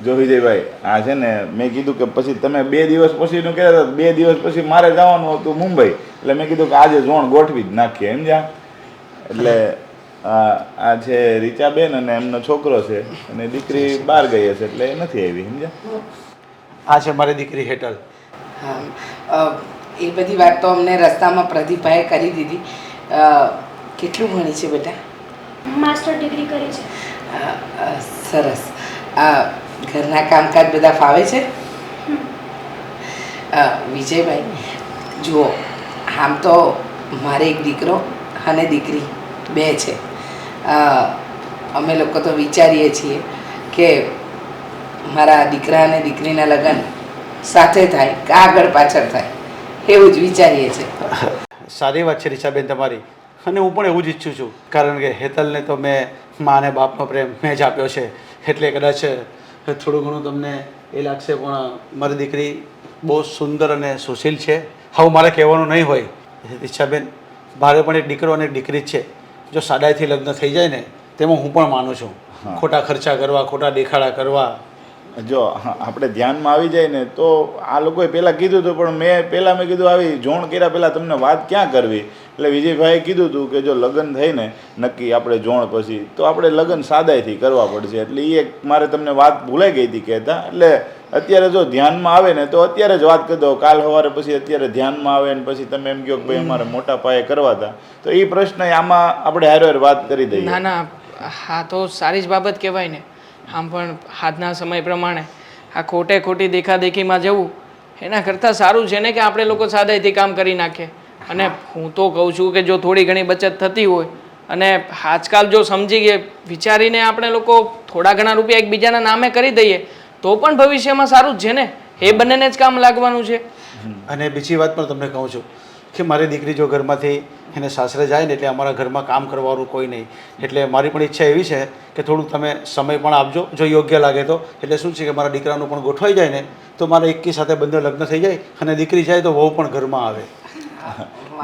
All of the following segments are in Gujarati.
જો વિજયભાઈ આ છે ને મેં કીધું કે પછી તમે 2 દિવસ પછીનું કહેતા હતા, 2 દિવસ પછી મારે જવાનું હતું મુંબઈ, એટલે મેં કીધું કે આજે ઝોણ ગોઠવી જ નાખીએ સમજ્યા. એટલે આ છે રીચાબેન અને એમનો છોકરો છે અને દીકરી બહાર ગઈ હશે એટલે એ નથી આવી સમજ્યા. આ છે મારી દીકરી હેટલ. હા, એ બધી વાત તો અમને રસ્તામાં પ્રદીપભાઈએ કરી દીધી. કેટલું ભણી છે બેટા? માસ્ટર ડિગ્રી કરી છે. સરસ. ઘરના કામકાજ બધા ફાવે છે? વિજયભાઈ જુઓ, આમ તો મારે એક દીકરો અને દીકરી 2 છે. અમે લોકો તો વિચારીએ છીએ કે મારા દીકરા અને દીકરીના લગ્ન સાથે થાય કે આગળ પાછળ થાય એવું જ વિચારીએ છીએ. સારી વાત છે રીચાબેન તમારી, અને હું પણ એવું જ ઈચ્છું છું, કારણ કે હેતલને તો મેં મા અને બાપનો પ્રેમ મેં જ આપ્યો છે, એટલે કદાચ થોડું ઘણું તમને એ લાગશે, પણ મારી દીકરી બહુ સુંદર અને સુશીલ છે. હવે મારે કહેવાનું નહીં હોય રીચાબેન, મારે પણ એક દીકરો અને એક દીકરી જ છે. જો સાદાઈથી લગ્ન થઈ જાય ને તેમાં હું પણ માનું છું. ખોટા ખર્ચા કરવા, ખોટા દેખાડા કરવા, જો આપણે ધ્યાનમાં આવી જાય ને તો આ લોકોએ પહેલાં કીધું હતું, પણ મેં કીધું આવી જોણ કર્યા પહેલાં તમને વાત ક્યાં કરવી. એટલે વિજયભાઈએ કીધું હતું કે જો લગ્ન થઈને નક્કી આપણે જોણ પછી તો આપણે લગ્ન સાદાઈથી કરવા પડશે. એટલે એ મારે તમને વાત ભૂલાઈ ગઈ હતી કહેતા. એટલે અત્યારે જો ધ્યાનમાં આવે ને તો અત્યારે જ વાત કરી દો, કાલ સવારે પછી અત્યારે ધ્યાનમાં આવે ને પછી તમે એમ કહો કે ભાઈ અમારે મોટા પાયે કરવા હતા, તો એ પ્રશ્ન આમાં આપણે હારે વાત કરી દઈએ. ના ના, હા તો સારી જ બાબત કહેવાય ને. આમ પણ આજના સમય પ્રમાણે આ ખોટી દેખાદેખીમાં જવું એના કરતાં સારું છે ને કે આપણે લોકો સાદાઈથી કામ કરી નાખીએ. અને હું તો કહું છું કે જો થોડી ઘણી બચત થતી હોય અને આજકાલ જો સમજી વિચારીને આપણે લોકો થોડા ઘણા રૂપિયા એકબીજાના નામે કરી દઈએ તો પણ ભવિષ્યમાં સારું જ છે ને. એ બંનેને જ કામ લાગવાનું છે. અને બીજી વાત પણ તમને કહું છું કે મારી દીકરી જો ઘરમાંથી એને સાસરે જાય ને એટલે અમારા ઘરમાં કામ કરવાનું કોઈ નહીં. એટલે મારી પણ ઈચ્છા એવી છે કે થોડુંક તમે સમય પણ આપજો જો યોગ્ય લાગે તો. એટલે શું છે કે મારા દીકરાનું પણ ગોઠવાઈ જાય ને તો મારા એકી સાથે બંને લગ્ન થઈ જાય અને દીકરી જાય તો વહુ પણ ઘરમાં આવે.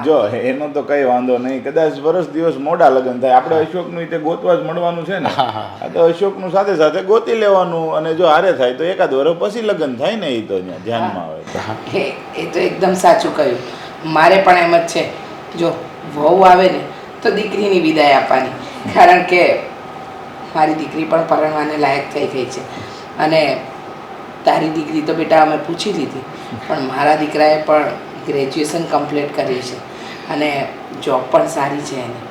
જો એનો તો કઈ વાંધો નહીં, કદાચ વર્ષ દિવસ મોડા લગ્ન થાય, આપણે અશોકનું તે ગોતવા જ મળવાનું છે ને. આ તો અશોકનું સાથે સાથે ગોતી લેવાનું, અને જો હારે થાય તો એકાદ વર્ષ પછી લગ્ન થાય ને એ તો ધ્યાનમાં આવે. એ તો એકદમ સાચું કહ્યું. મારે પણ એમ જ છે, જો વહુ આવે ને તો દીકરીની વિદાય આપવાની, કારણ કે મારી દીકરી પણ પરણવાને લાયક થઈ ગઈ છે. અને તારી દીકરી તો બેટા અમે પૂછી લીધી, પણ મારા દીકરાએ પણ ગ્રેજ્યુએશન કમ્પ્લીટ કર્યું છે અને જોબ પણ સારી છે એની.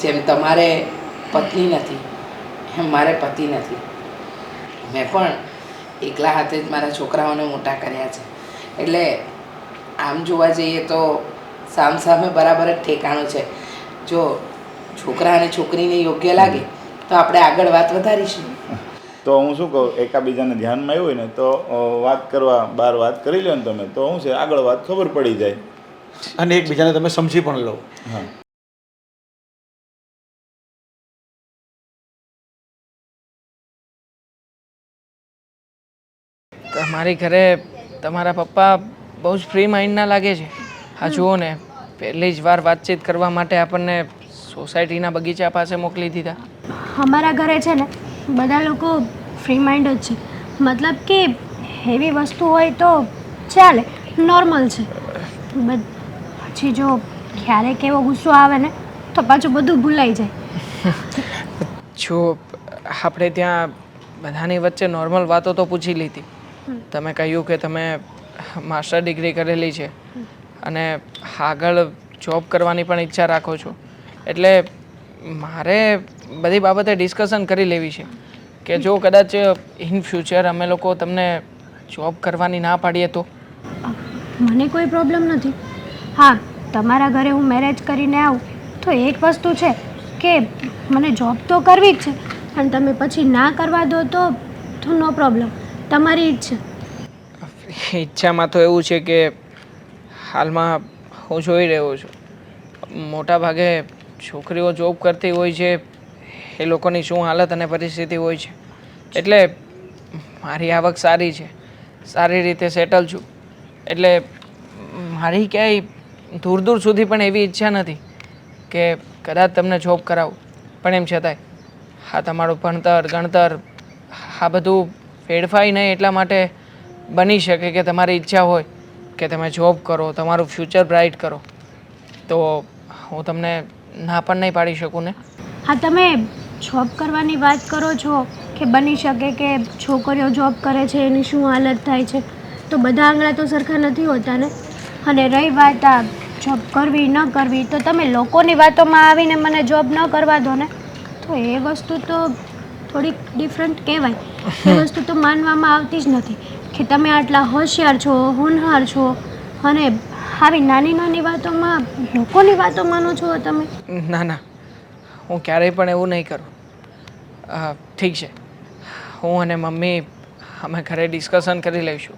જેમ તમારે પત્ની નથી એમ મારે પતિ નથી. મેં પણ એકલા હાથે જ મારા છોકરાઓને મોટા કર્યા છે. એટલે આમ જોવા જઈએ તો સામસામે બરાબર જ ઠેકાણું છે. જો છોકરા અને છોકરીને યોગ્ય લાગે તો આપણે આગળ વાત વધારીશું. તો હું શું કહું, એકાબીજાને ધ્યાનમાં આવ્યું હોય ને તો વાત કરવા બહાર વાત કરી લો ને તમે, તો શું છે આગળ વાત ખબર પડી જાય અને એકબીજાને તમે સમજી પણ લો. હા. તમારી ઘરે તમારા પપ્પા બહુ જ ફ્રી માઇન્ડના લાગે છે. હા જુઓ ને, પહેલી જ વાર વાતચીત કરવા માટે આપણને સોસાયટીના બગીચા પાસે મોકલી દીધા. અમારા ઘરે છે ને બધા લોકો ફ્રી માઇન્ડ જ છે. મતલબ કે હેવી વસ્તુ હોય તો ચાલે, નોર્મલ છે. પછી જો ક્યારેક એવો ગુસ્સો આવે ને તો પાછું બધું ભૂલાઈ જાય. જો આપણે ત્યાં બધાની વચ્ચે નોર્મલ વાતો તો પૂછી લીધી. તમે કહ્યું કે તમે માસ્ટર ડિગ્રી કરેલી છે અને આગળ જોબ કરવાની પણ ઈચ્છા રાખો છો. એટલે મારે બધી બાબતે ડિસ્કશન કરી લેવી છે કે જો કદાચ ઇન ફ્યુચર અમે લોકો તમને જોબ કરવાની ના પાડીએ તો. મને કોઈ પ્રોબ્લેમ નથી. હા, તમારા ઘરે હું મેરેજ કરીને આવું તો એક વસ્તુ છે કે મને જોબ તો કરવી જ છે, અને તમે પછી ના કરવા દો તો નો પ્રોબ્લેમ, તમારી ઈચ્છા. ઈચ્છામાં તો એવું છે કે હાલમાં હું જોઈ રહ્યો છું મોટા ભાગે છોકરીઓ જોબ કરતી હોય છે, એ લોકોની શું હાલત અને પરિસ્થિતિ હોય છે. એટલે મારી આવક સારી છે, સારી રીતે સેટલ છું. એટલે મારી ક્યાંય દૂર દૂર સુધી પણ એવી ઈચ્છા નથી કે કદાચ તમને જોબ કરાવું, પણ એમ છતાંય હા તમારું ભણતર ગણતર આ બધું વેડફાય નહીં એટલા માટે બની શકે કે તમારી ઈચ્છા હોય કે તમે જોબ કરો, તમારું ફ્યુચર બ્રાઇટ કરો, તો હું તમને ના પણ નહીં પાડી શકું ને. હા, તમે જોબ કરવાની વાત કરો છો કે બની શકે કે છોકરીઓ જોબ કરે છે એની શું હાલત થાય છે, તો બધા આંગળા તો સરખા નથી હોતા ને. અને રહી વાત આ જોબ કરવી ન કરવી, તો તમે લોકોની વાતોમાં આવીને મને જોબ ન કરવા દો ને, તો એ વસ્તુ તો થોડીક ડિફરન્ટ કહેવાય. એ વસ્તુ તો માનવામાં આવતી જ નથી કે તમે આટલા હોશિયાર છો, હોનહાર છો, અને આવી નાની નાની વાતોમાં લોકોની વાતો માનો છો તમે. ના ના, હું ક્યારેય પણ એવું નહીં કરું. ઠીક છે, હું અને મમ્મી અમે ઘરે ડિસ્કશન કરી લઈશું.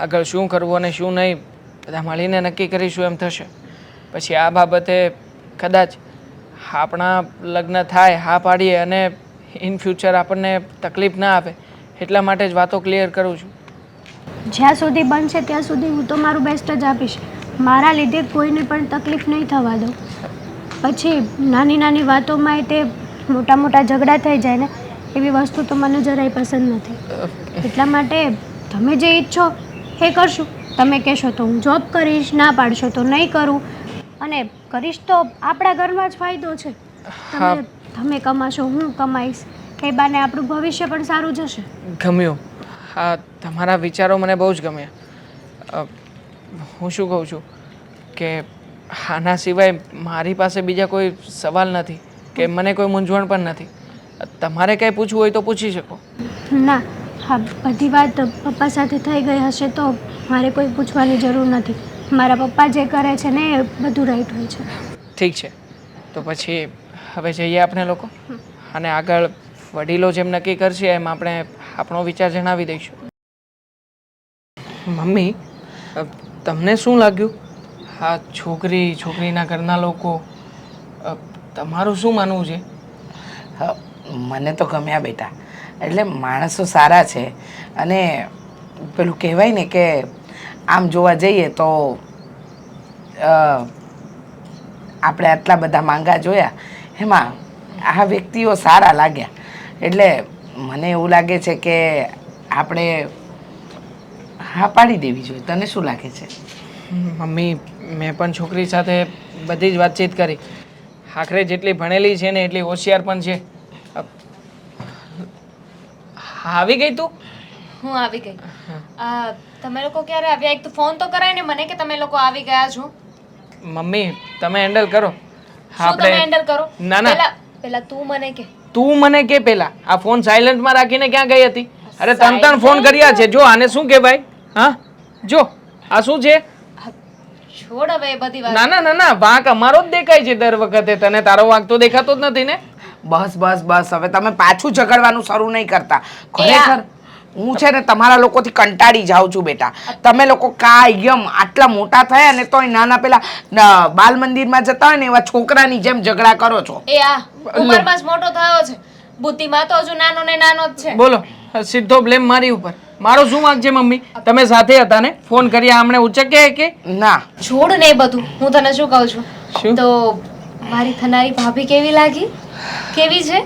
આગળ શું કરવું અને શું નહીં બધા મળીને નક્કી કરીશું એમ થશે. પછી આ બાબતે કદાચ આપણા લગ્ન થાય, હા પાડીએ અને ઇન ફ્યુચર આપણને તકલીફ ના આવે એટલા માટે જ વાતો ક્લિયર કરું છું. જ્યાં સુધી બનશે ત્યાં સુધી હું તો મારું બેસ્ટ જ આપીશ. મારા લીધે કોઈને પણ તકલીફ નહીં થવા દઉં. પછી નાની નાની વાતોમાં તે મોટા મોટા ઝઘડા થઈ જાય ને, એવી વસ્તુ તો મને જરાય પસંદ નથી. એટલા માટે તમે જે ઈચ્છો એ કરશું. તમે કહેશો તો હું જોબ કરીશ, ના પાડશો તો નહીં કરું. અને કરીશ તો આપણા ઘરમાં જ ફાયદો છે. તમે કમાશો, હું કમાઈશ, એ બાને આપણું ભવિષ્ય પણ સારું જશે. ગમ્યું. હા, તમારા વિચારો મને બહુ જ ગમ્યા. હું શું કહું છું કે આના સિવાય મારી પાસે બીજા કોઈ સવાલ નથી કે મને કોઈ મૂંઝવણ પણ નથી. તમારે કંઈ પૂછવું હોય તો પૂછી શકો. ના, હા, બધી વાત પપ્પા સાથે થઈ ગઈ હશે તો મારે કોઈ પૂછવાની જરૂર નથી. મારા પપ્પા જે કરે છે ને એ બધું રાઈટ હોય છે. ઠીક છે, તો પછી હવે જઈએ આપણે લોકો, અને આગળ વડીલો જેમ નક્કી કરશે એમ આપણે આપણો વિચાર જણાવી દઈશું. મમ્મી, તમને શું લાગ્યું? હા, છોકરીના ઘરના લોકો, તમારું શું માનવું છે? મને તો ગમ્યા બેટા. એટલે માણસો સારા છે, અને પેલું કહેવાય ને કે આમ જોવા જઈએ તો આપણે આટલા બધા માંગા જોયા, એમાં આ વ્યક્તિઓ સારા લાગ્યા. એટલે મને એવું લાગે છે કે આપણે હા પાડી દેવી જોઈએ. તને શું લાગે છે? મમ્મી, મેં પણ છોકરી સાથે બધી જ વાતચીત કરી. આખરે જેટલી ભણેલી છે ને એટલી હોશિયાર પણ છે. આવી ગઈ તું? હું આવી ગઈ. તમે લોકો ક્યારે આવ્યા? એક તો ફોન તો કરાય ને મને કે તમે લોકો આવી ગયા છો. મમ્મી, તમે હેન્ડલ કરો. શું તમે હેન્ડલ કરો? ના ના, પહેલા તું મને કે. તું મને કે પહેલા. આ ફોન સાયલેન્ટમાં રાખીને ક્યાં ગઈ હતી? અરે ત્રણ ફોન કર્યા છે. જો આને શું કહેવાય? હા, જો આ શું છે? છોડ હવે એ બધી વાત. ના ના ના ના, વાંક અમારો જ દેખાય છે દર વખતે. તને તારો વાંક તો દેખાતો જ નથી ને. બસ બસ બસ, હવે તમે પાછું ઝઘડવાનું શરૂ નહીં કરતા. ખરેખર હું છે ને તમારા લોકોથી કંટાળી જાઉં છું બેટા. તમે લોકો કાયમ આટલા મોટા થયા ને તોય નાના પેલા બાલ મંદિરમાં જતા હોય ને એવા છોકરાની જેમ ઝઘડા કરો છો. એ આ ઉંમરમાં જ મોટો થયો છે, બુદ્ધિમાં તો હજુ નાનો ને નાનો જ છે. બોલો, સીધો બ્લેમ મારી ઉપર. મારો શું વાંક છે મમ્મી? તમે સાથે હતા ને, ફોન કર્યા આમણે ઉચક્યા કે ના? છોડ ને એ બધું. હું તને શું કહું છું, શું? તો મારી થનારી ભાભી કેવી લાગી? કેવી છે?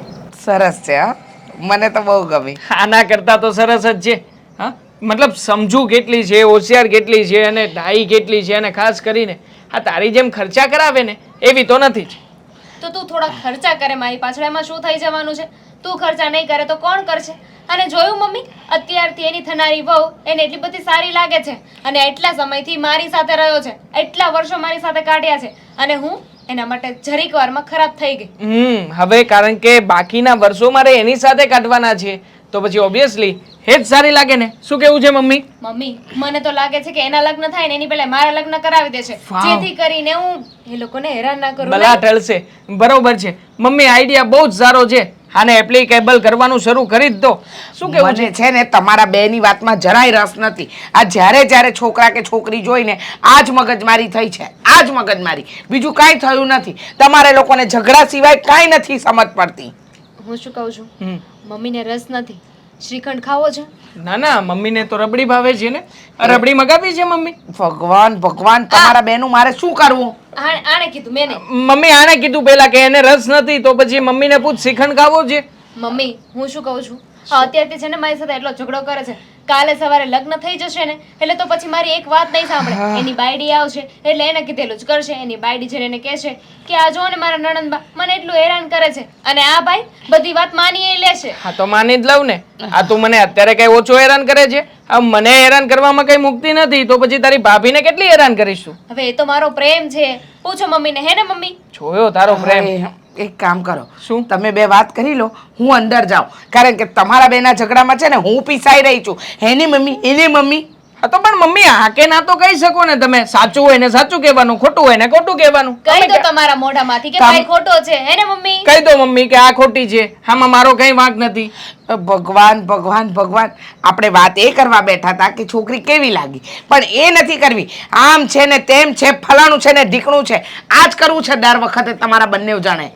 સરસ છે. હા, મને તો બહુ ગમી. આના કરતા તો સરસ જ છે. હા, મતલબ સમજુ કેટલી છે, હોશિયાર કેટલી છે, અને ડાઈ કેટલી છે, અને ખાસ કરીને આ તારી જેમ ખર્ચા કરાવે ને એવી તો નથી જ. તો તું થોડા ખર્ચા કરે મારી પાછળ, એમાં શું થઈ જવાનું છે? તું ખર્ચા નહીં કરે તો કોણ કરશે? અને જોયું મમ્મી, અત્યારથી એની થનારી વહુ એને એટલી બધી સારી લાગે છે, અને એટલા સમયથી મારી સાથે રહ્યો છે, એટલા વર્ષો મારી સાથે કાઢ્યા છે, અને હું એના માટે જરીક વારમાં ખરાબ થઈ ગઈ. હવે કારણ કે બાકીના વર્ષો મારે એની સાથે કાઢવાના છે, તો પછી ઓબ્વિયસલી એ જ સારી લાગે ને. શું કેવું છે મમ્મી? મમ્મી, મને તો લાગે છે કે એના લગ્ન થાય ને એની પહેલા મારા લગ્ન કરાવી દેશે, જેથી કરીને હું એ લોકોને હેરાન ના કરું. ભલા ઠલશે. બરોબર છે મમ્મી, આઈડિયા બહુ જ સારો છે. આને એપ્લિકેબલ કરવાનું શરૂ કરી જ દો. શું કેવું મને છે ને તમારા બેની વાતમાં જરાય રસ નથી. આ જ્યારે છોકરા કે છોકરી જોઈને આ જ મગજમારી થઈ છે, આ જ મગજમારી, બીજું કાંઈ થયું નથી. તમારે લોકોને ઝઘડા સિવાય કાંઈ નથી સમજ પડતી. હું શું કહું છું, મમ્મીને રસ નથી, શ્રીખંડ ખાવો છે? ના ના, મમ્મીને તો રબડી ભાવે છે ને. રબડી મગાવી છે મમ્મી. ભગવાન ભગવાન, તમારા બેનું મારે શું કરવું? આને કીધું મેં નહીં. મમ્મી આને કીધું પેલા કે એને રસ નથી, તો પછી મમ્મીને પૂછ શ્રીખંડ ખાવો છે. મમ્મી, હું શું કહું છું, અત્યારથી છે ને મારી સાથે એટલો ઝઘડો કરે છે. કાલે સવારે લગ્ન થઈ જશે ને એટલે તો પછી મારી એક વાત નહીં સાંભળે. એની બાયડી આવશે એટલે એને કીધેલું જ કરશે. એની બાયડી છે ને એને કહેશે કે આ જો ને મારા નણંદબા મને એટલું હેરાન કરે છે, અને આ ભાઈ બધી વાત માની લે છે. હા તો માની જ લઉં ને. આ તું મને અત્યારે કઈ ઓછો હેરાન કરે છે? આ મને હેરાન કરવામાં કઈ મુક્તિ નથી, તો પછી તારી ભાભીને કેટલી હેરાન કરીશું? હવે એ તો મારો પ્રેમ છે. પૂછો મમ્મીને, હે ને મમ્મી? જોયો તારો પ્રેમ. હવે એક કામ કરો, શું? તમે બે વાત કરી લો, હું અંદર જાઉં, કારણ કે તમારા બેના ઝઘડામાં છે ને હું પીસાઈ રહી છું. એની મમ્મી એની મમ્મી. હા તો પણ મમ્મી હા કે ના તો કહી શકો ને તમે. સાચું હોય ને સાચું કહેવાનું, ખોટું હોય ને ખોટું કહેવાનું. કહી દો તમારા મોઢામાંથી કે ભાઈ ખોટો છે, હે ને મમ્મી? કહી દો મમ્મી કે આ ખોટી છે, આમાં મારો કઈ વાંક નથી. ભગવાન ભગવાન ભગવાન, આપણે વાત એ કરવા બેઠા હતા કે છોકરી કેવી લાગી, પણ એ નથી કરવી. આમ છે ને તેમ છે, ફલાણું છે ને ઢીકણું છે, આ જ કરવું છે દર વખતે તમારા બંને જાણે.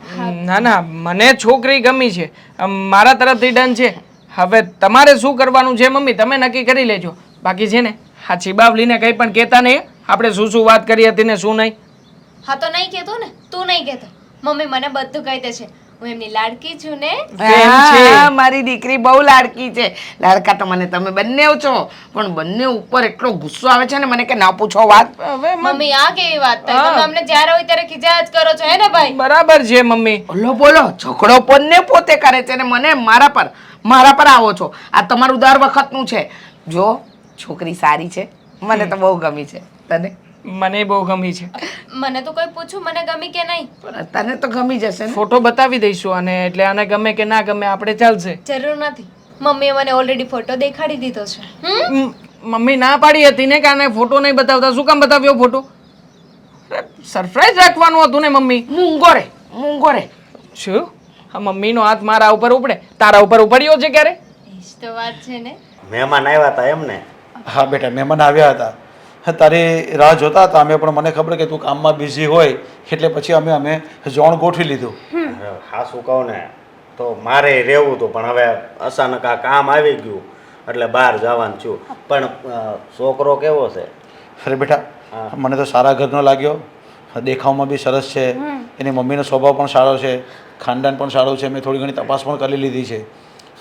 ના ના, મને છોકરી ગમી છે, મારા તરફથી ડન છે. હવે તમારે શું કરવાનું છે મમ્મી તમે નક્કી કરી લેજો. બાકી છે ને આ ચીબાવલીને કંઈ પણ કહેતા નહીં. આપણે શું શું વાત કરી હતી ને શું નહીં. હા તો નહીં કહેતો ને, તું નહીં કહેતો. મમ્મી મને બધું કહી દે છે. હું એમની લાડકી છું ને. હા, મારી દીકરી બહુ લાડકી છે. લાડકા તો મને તમે બંને છો, પણ બંને ઉપર એટલો ગુસ્સો આવે છે ને મને કે ના પૂછો વાત. હવે મમ્મી આ કેવી વાત થાય? તમે અમને જ્યારે હોય ત્યારે ખીજાયા જ કરો છો, હે ને ભાઈ? બરાબર છે મમ્મી. બોલો બોલો, ઝઘડો પોતે પોતે કરે છે ને મને મારા પર આવો છો. આ તમારું દર વખતનું છે. જો છોકરી સારી છે, મને તો બહુ ગમી છે. તને? મને બહુ ગમી છે. મને તો કોઈ પૂછું મને ગમી કે નહીં? પણ તને તો ગમી જશે ને. ફોટો બતાવી દઈશું અને એટલે આને ગમે કે ના ગમે આપણે ચાલશે. જરૂર નથી. મમ્મીએ મને ઓલરેડી ફોટો દેખાડી દીધો છે. મમ્મી ના પાડી હતી ને કે આને ફોટો નહીં બતાવતા. શું કામ બતાવ્યો ફોટો? સરપ્રાઈઝ રાખવાનું હતું ને મમ્મી. મૂંગો રે. શું? આ મમ્મીનો હાથ મારા ઉપર ઉપડે? તારા ઉપર ઉપડ્યો છે ક્યારે? એ જ તો વાત છે ને. મહેમાન આવ્યા હતા એમને? હા બેટા, મહેમાન આવ્યા હતા. તારી રાહ જોતા હતા અમે, પણ મને ખબર કે તું કામમાં બિઝી હોય એટલે પછી અમે જોણ ગોઠવી લીધું. હા શું કહું ને, તો મારે રહેવું હતું પણ હવે અચાનક આ કામ આવી ગયું એટલે બહાર જવાનું છું. પણ છોકરો કેવો છે? અરે બેટા, મને તો સારા ઘરનો લાગ્યો, દેખાવમાં બી સરસ છે, એની મમ્મીનો સ્વભાવ પણ સારો છે, ખાનદાન પણ સારું છે. મેં થોડી ઘણી તપાસ પણ કરી લીધી છે.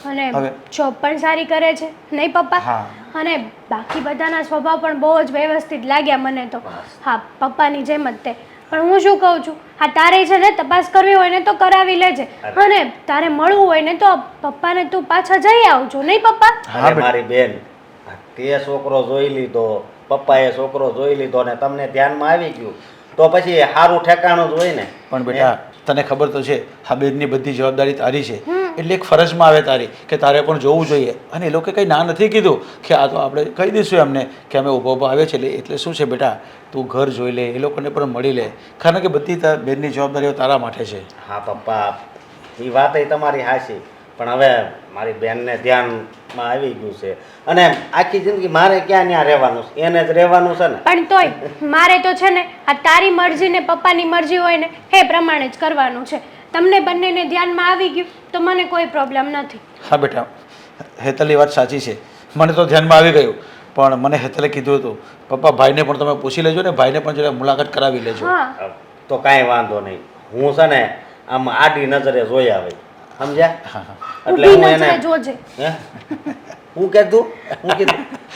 અને જોબ પણ સારી કરે છે નહીં પપ્પા? હા. અને બાકી બધાના સ્વભાવ પણ બહુ જ વ્યવસ્થિત લાગ્યા મને તો. હા, પપ્પાની જેમ જ તે. પણ હું શું કહું છું, હા તારે છે ને તપાસ કરવી હોય ને તો કરાવી લેજે, અને તારે મળવું હોય ને તો પપ્પાને તું પાછા જઈ આવજો, નહીં પપ્પા? અરે મારી બેન, તે છોકરો જોઈ લીધો, પપ્પાએ છોકરો જોઈ લીધો ને તમને ધ્યાનમાં આવી ગયું તો પછી સારું ઠેકાણું જ હોય ને. પણ બેટા તને ખબર તો છે આ બેનની બધી જવાબદારી તારી છે, એટલે એક ફરજમાં આવે તારી કે તારે પણ જોવું જોઈએ. અને એ લોકો કંઈ ના નથી કીધું કે આ તો આપણે કહી દઈશું એમને કે અમે ઊભો આવે છે. એટલે શું છે બેટા, તું ઘર જોઈ લે, એ લોકોને પણ મળી લે, કારણ કે બધી બેનની જવાબદારીઓ તારા માટે છે. હા પપ્પા, એ વાત તમારી હાચી, પણ હવે મારી બેનને ધ્યાનમાં આવી ગયું છે અને આખી જિંદગી મારે ક્યાં ત્યાં રહેવાનું છે, એને જ રહેવાનું છે ને. પણ તોય મારે તો છે ને આ તારી મરજી ને પપ્પાની મરજી હોય ને એ પ્રમાણે જ કરવાનું છે. તમને બંનેને ધ્યાનમાં આવી ગયું તો મને કોઈ પ્રોબ્લેમ નથી. હા બેટા, હેતલની વાત સાચી છે, મને તો ધ્યાનમાં આવી ગયું, પણ મને હેતલે કીધું હતું પપ્પા ભાઈને પણ તમે પૂછી લેજો ને, ભાઈને પણ જરા મુલાકાત કરાવી લેજો. હા તો કાંઈ વાંધો નહીં, હું છે ને આમ આડી નજરે જોઈ આવે, સમજ્યા? એટલે હું ઊભી એને નજરે જોજે. હે? હું કીધું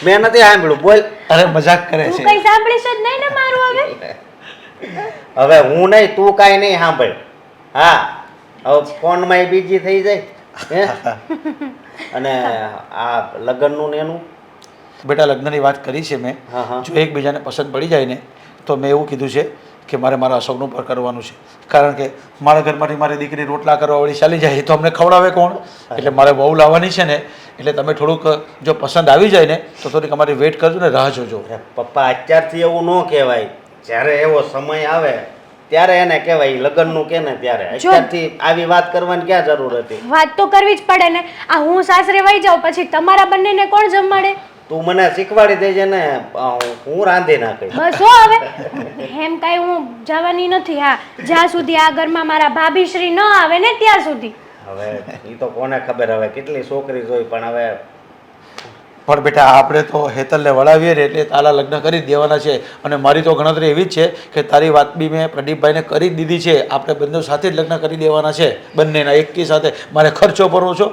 મેં નથી સાંભળ્યું, બોલ. અરે મજાક કરે તું છે. કઈ સાંભળીશ જ નહીં ને મારું હવે? હવે હું નહીં, તું કાંઈ નહીં સાંભળ. હા, હવે ફોનમાં બીજી થઈ જાય. હે? અને આ લગ્નનું ને એનું બેટા લગ્નની વાત કરી છે મેં. હા, હા. જો એકબીજાને પસંદ પડી જાય ને તો મેં એવું કીધું છે કે મારે મારા અશોકનું પર કરવાનું છે, કારણ કે મારા ઘરમાંથી મારી દીકરી રોટલા કરવાવાળી ચાલી જાય તો અમને ખવડાવે કોણ? એટલે મારે બહુ લાવવાની છે ને, એટલે તમે થોડુંક જો પસંદ આવી જાય ને તો થોડીક અમારી વેઇટ કરજો ને, રાહ જોજો. પપ્પા અત્યારથી એવું ન કહેવાય, જ્યારે એવો સમય આવે ત્યારે એને કહેવાય, લગ્નનું કે ને ત્યારે. અત્યારથી આવી વાત કરવાની ક્યાં જરૂર હતી? વાત તો કરવી જ પડે ને. આ હું સાસરે વહી જાઉં પછી તમારા બંનેને કોણ જમાડે? તું મને શીખવાડી દેજે ને, હું રાંધી નાખીશ. બસ હો હવે, એમ કાંઈ હું જવાની નથી. હા, જ્યાં સુધી આ ઘરમાં મારા ભાભીશ્રી ન આવે ને ત્યાં સુધી. હવે એ તો કોને ખબર, હવે કેટલી છોકરી જોઈ, પણ હવે પણ બેટા આપણે તો હેતલને વળાવીએ ને એટલે તારા લગ્ન કરી જ દેવાના છે. અને મારી તો ગણતરી એવી જ છે કે તારી વાત બી મેં પ્રદીપભાઈને કરી જ દીધી છે. આપણે બંને સાથે જ લગ્ન કરી દેવાના છે, બંનેના એકી સાથે. મારે ખર્ચો ભરવો છો,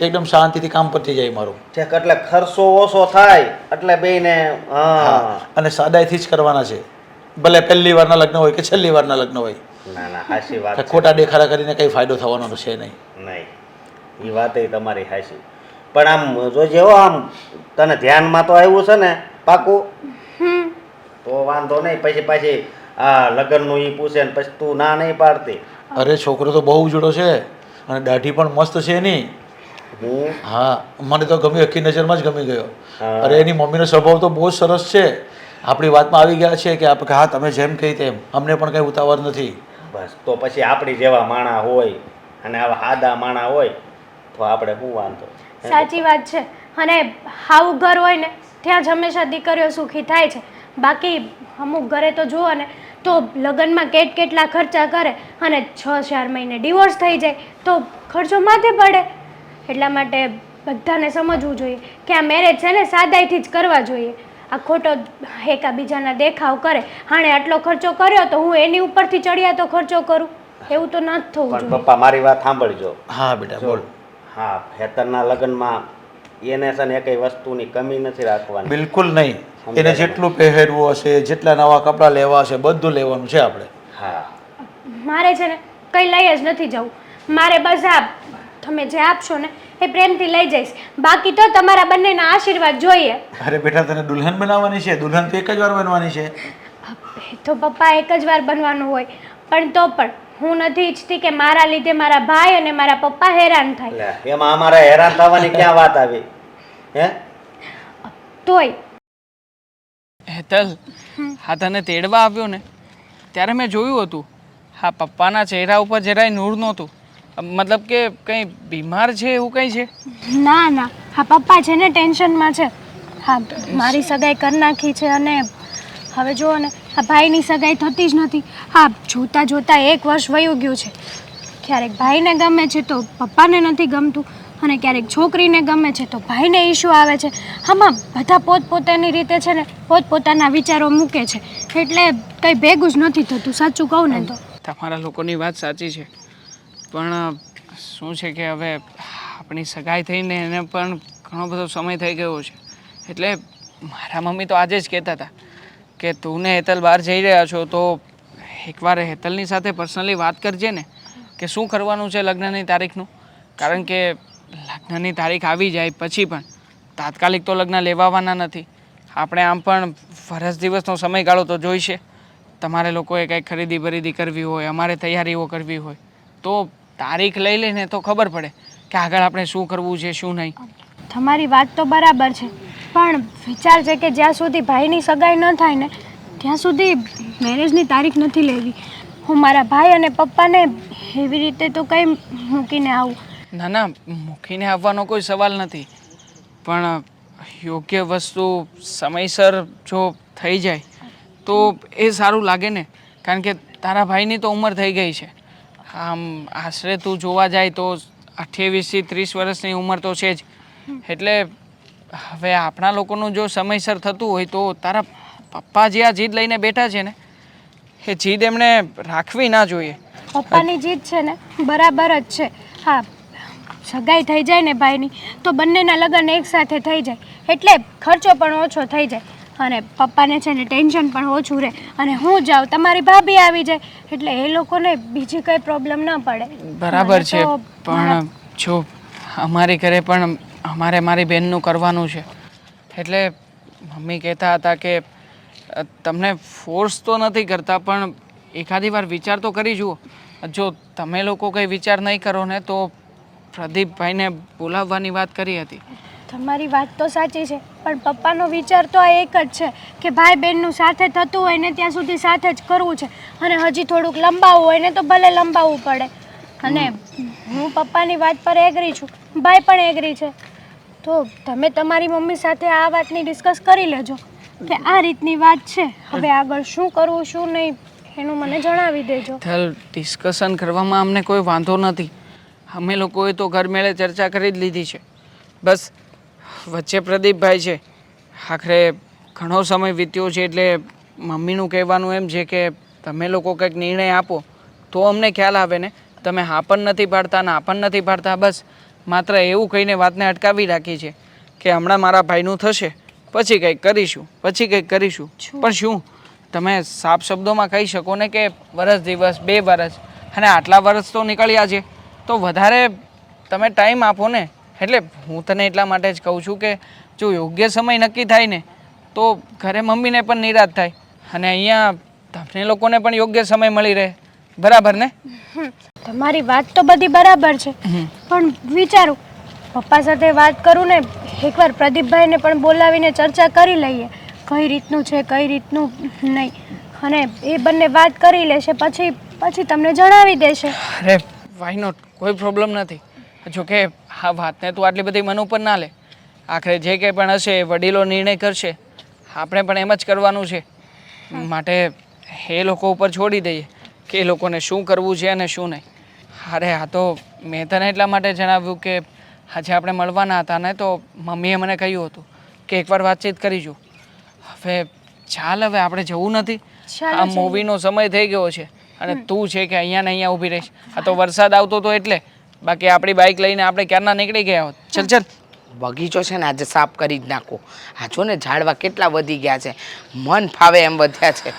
એકદમ શાંતિથી કામ પતી જાય મારું. ઠેક એટલે ખર્ચો ઓછો થાય એટલે બેયને હા અને સાદાઈથી જ કરવાના છે, ભલે પહેલી વારના લગ્ન હોય કે છેલ્લી વારના લગ્ન હોય. ના ના હાચી વાત કે છે. ખોટા દેખાડા કરીને કંઈ ફાયદો થવાનો છે નહીં. નહીં એ વાત તમારી હાચી, પણ આમ જોજે હો, આમ તને ધ્યાનમાં તો આવ્યું છે ને પાકું? તો વાંધો નહીં, પછી પાછી આ લગ્નનું ઈ પૂછે ને પછી તું ના નહીં પાડતી. અરે છોકરો તો બહુ ઉજળો છે અને દાઢી પણ મસ્ત છે એની. હું હા, મને તો ગમી, આખી નજરમાં જ ગમી ગયો. હા. અરે એની મમ્મીનો સ્વભાવ તો બહુ જ સરસ છે. આપણી વાતમાં આવી ગયા છે કે આપણે હા તમે જેમ કહી તેમ, અમને પણ કંઈ ઉતાવળ નથી. બસ તો પછી આપણી જેવા માણા હોય અને આવા સાદા માણા હોય તો આપણે શું વાંધો. સાચી વાત છે. અને આવું ઘર હોય ને ત્યાં જ હંમેશા દીકરીઓ સુખી થાય છે. બાકી અમુક ઘરે તો જુઓ ને તો લગ્નમાં કેટલા ખર્ચા કરે અને 6-4 મહિને ડિવોર્સ થઈ જાય તો ખર્ચો માથે પડે. એટલા માટે બધાને સમજવું જોઈએ કે આ મેરેજ છે ને સાદાઈથી જ કરવા જોઈએ. આ ખોટો એકાબીજાના દેખાવ કરે, હાણે આટલો ખર્ચો કર્યો તો હું એની ઉપરથી ચડિયા તો ખર્ચો કરું, એવું તો ન જ થવું પણ જોઈએ. પપ્પા મારી વાત સાંભળજો. હા બેટા બોલ. હા, હેતરના લગ્નમાં એને છે ને એકેય વસ્તુની કમી નથી રાખવાની. બિલકુલ નહીં. એને જેટલું પહેરવું હશે, જેટલા નવા કપડાં લેવા હશે, બધું લેવાનું છે આપણે. હા મારે છે ને કંઈ લઈ જ નથી જવું. મારે બસ આ તમે જે આપશો ને એ પ્રેમથી લઈ જઈશ. બાકી તો તમારા બંનેના આશીર્વાદ જોઈએ. અરે બેટા તને દુલ્હન બનાવવાની છે, દુલ્હન તો એક જ વાર બનવાની છે. એ તો પપ્પા એક જ વાર બનવાનું હોય, પણ તો પણ હું નથી ઈચ્છતી કે મારા લીધે મારા ભાઈ અને મારા પપ્પા હેરાન થાય. એટલે એમાં અમારે હેરાન થવાની ક્યાં વાત આવી? હે તોય હેતલ, હા તને તેડવા આવ્યો ને ત્યારે મેં જોયું હતું, હા પપ્પાના ચહેરા ઉપર જરાય નૂર નહોતું. મતલબ કે કંઈ બીમાર છે એવું કંઈ છે? ના ના, હા પપ્પા છે ને ટેન્શનમાં છે. હા મારી સગાઈ કરી નાખી છે અને હવે જુઓ ને આ ભાઈની સગાઈ થતી જ નથી. હા જોતાં જોતાં 1 વર્ષ વયું ગયું છે. ક્યારેક ભાઈને ગમે છે તો પપ્પાને નથી ગમતું અને ક્યારેક છોકરીને ગમે છે તો ભાઈને ઇશ્યુ આવે છે. આમાં બધા પોતપોતાની રીતે છે ને પોતપોતાના વિચારો મૂકે છે, એટલે કંઈ ભેગું જ નથી થતું. સાચું કહું ને તો તમારા લોકોની વાત સાચી છે, પણ શું છે કે હવે આપણી સગાઈ થઈને એને પણ ઘણો બધો સમય થઈ ગયો છે. એટલે મારા મમ્મી તો આજે જ કહેતા હતા કે તું ને હેતલ બહાર જઈ રહ્યા છો તો એકવાર હેતલની સાથે પર્સનલી વાત કરજે ને કે શું કરવાનું છે લગ્નની તારીખનું. કારણ કે લગ્નની તારીખ આવી જાય પછી પણ તાત્કાલિક તો લગ્ન લેવાવાના નથી. આપણે આમ પણ વરસ દિવસનો સમયગાળો તો જોઈશે. તમારે લોકોએ કંઈક ખરીદી બરીદી કરવી હોય, અમારે તૈયારીઓ કરવી હોય તો તારીખ લઈ લઈને તો ખબર પડે કે આગળ આપણે શું કરવું છે શું નહીં. તમારી વાત તો બરાબર છે, પણ વિચાર છે કે જ્યાં સુધી ભાઈની સગાઈ ન થાય ને ત્યાં સુધી મેરેજની તારીખ નથી લેવી. હું મારા ભાઈ અને પપ્પાને એવી રીતે તો કંઈ મૂકીને આવું. ના ના, મૂકીને આવવાનો કોઈ સવાલ નથી, પણ યોગ્ય વસ્તુ સમયસર જો થઈ જાય તો એ સારું લાગે ને. કારણ કે તારા ભાઈની તો ઉંમર થઈ ગઈ છે. આમ આશરે તું જોવા જાય તો 28 થી 30 વર્ષની ઉંમર તો છે જ. એટલે હવે આપણા લોકોનું જો સમયસર થતું હોય તો તારા પપ્પા જે આ જીદ લઈને બેઠા છે ને એ જીદ એમણે રાખવી ના જોઈએ. પપ્પાની જીદ છે ને બરાબર જ છે. હા સગાઈ થઈ જાય ને ભાઈની તો બંનેના લગ્ન એકસાથે થઈ જાય એટલે ખર્ચો પણ ઓછો થઈ જાય અને પપ્પાને છે ને ટેન્શન પણ ઓછું રહે. અને હું જાઉં તમારી ભાભી આવી જાય એટલે એ લોકોને બીજી કંઈ પ્રોબ્લેમ ન પડે. બરાબર છે, મને તો પણ જો અમારી ઘરે પણ અમારે મારી બહેનનું કરવાનું છે એટલે મમ્મી કહેતા હતા કે તમને ફોર્સ તો નથી કરતા પણ એકાદી વાર વિચાર તો કરી જુઓ. જો તમે લોકો કંઈ વિચાર નહીં કરો ને તો પ્રદીપભાઈને બોલાવવાની વાત કરી હતી. તમારી વાત તો સાચી છે, પણ પપ્પાનો વિચાર તો આ એક જ છે કે ભાઈ બહેનનું સાથે થતું હોય ને ત્યાં સુધી સાથે જ કરવું છે અને હજી થોડુંક લંબાવવું હોય ને તો ભલે લંબાવવું પડે. અને હું પપ્પાની વાત પર એગ્રી છું, ભાઈ પણ એગ્રી છે. તો તમે તમારી મમ્મી સાથે આ વાતની ડિસ્કસ કરી લેજો કે આ રીતની વાત છે, હવે આગળ શું કરવું શું નહીં એનું મને જણાવી દેજો. ડિસ્કશન કરવામાં અમને કોઈ વાંધો નથી. અમે લોકોએ તો ઘર મેળે ચર્ચા કરી જ લીધી છે. બસ વચ્ચે પ્રદીપભાઈ છે. આખરે ઘણો સમય વીત્યો છે એટલે મમ્મીનું કહેવાનું એમ છે કે તમે લોકો કંઈક નિર્ણય આપો તો અમને ખ્યાલ આવે ને. તમે હા પણ નથી પાડતા ના પણ નથી પાડતા, બસ માત્ર એવું કહીને વાતને અટકાવી રાખી છે કે હમણાં મારા ભાઈનું થશે પછી કંઈક કરીશું પણ શું તમે સાફ શબ્દોમાં કહી શકો ને કે વરસ દિવસ 2 વર્ષ અને આટલા વર્ષ તો નીકળ્યા છે તો વધારે તમે ટાઈમ આપો ને. એટલે હું તને એટલા માટે જ કહું છું કે જો યોગ્ય સમય નક્કી થાય ને તો ઘરે મમ્મીને પણ નિરાશ થાય અને અહીંયા તમને લોકોને પણ યોગ્ય સમય મળી રહે. બરાબર ને? તમારી વાત તો બધી બરાબર છે, પણ વિચારું પપ્પા સાથે વાત કરું ને એકવાર પ્રદીપભાઈને પણ બોલાવીને ચર્ચા કરી લઈએ કઈ રીતનું છે કઈ રીતનું નહીં, અને એ બંને વાત કરી લેશે પછી તમને જણાવી દેશે. અરે વાય નોટ, કોઈ પ્રોબ્લેમ નથી. જો કે આ વાતને તું આટલી બધી મન ઉપર ના લે. આખરે જે કંઈ પણ હશે એ વડીલો નિર્ણય કરશે, આપણે પણ એમ જ કરવાનું છે. માટે એ લોકો ઉપર છોડી દઈએ કે એ લોકોને શું કરવું છે અને શું નહીં. અરે આ તો મેં તને એટલા માટે જણાવ્યું કે આજે આપણે મળવાના હતા ને તો મમ્મીએ મને કહ્યું હતું કે એકવાર વાતચીત કરીશું. હવે ચાલ, હવે આપણે જવું નથી. આ મૂવીનો સમય થઈ ગયો છે અને તું છે કે અહીંયા ને અહીંયા ઊભી રહીશ. આ તો વરસાદ આવતો હતો એટલે, બાકી આપણી બાઇક લઈને આપણે ક્યારના નીકળી ગયા હોત. ચલ ચલ. બગીચો છે ને આજે સાફ કરી જ નાખો. આ જો ને ઝાડવા કેટલા વધી ગયા છે, મન ફાવે એમ વધ્યા છે.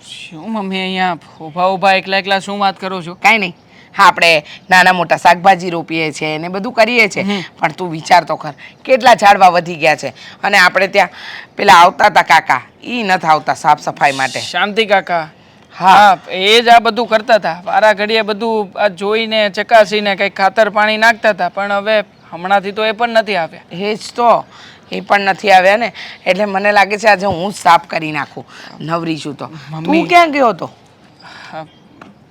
શું મમ્મી અહીંયા ઊભા એકલા શું વાત કરો છો? કાંઈ નહીં, હા આપણે નાના મોટા શાકભાજી રોપીએ છીએ ને બધું કરીએ છીએ, પણ તું વિચાર તો કર કેટલા ઝાડવા વધી ગયા છે. અને આપણે ત્યાં પેલા આવતા હતા કાકા, એ નથી આવતા સાફ સફાઈ માટે. શાંતિ કાકા? હા, એ જ આ બધું કરતા હતા. વારા ઘડીએ બધું આ જોઈને ચકાસીને કંઈક ખાતર પાણી નાખતા હતા, પણ હવે હમણાંથી તો એ પણ નથી આવ્યા. એ જ તો, એ પણ નથી આવ્યા ને, એટલે મને લાગે છે આજે હું જ સાફ કરી નાખું. નવરી છું તો. તું ક્યાં ગયો હતો?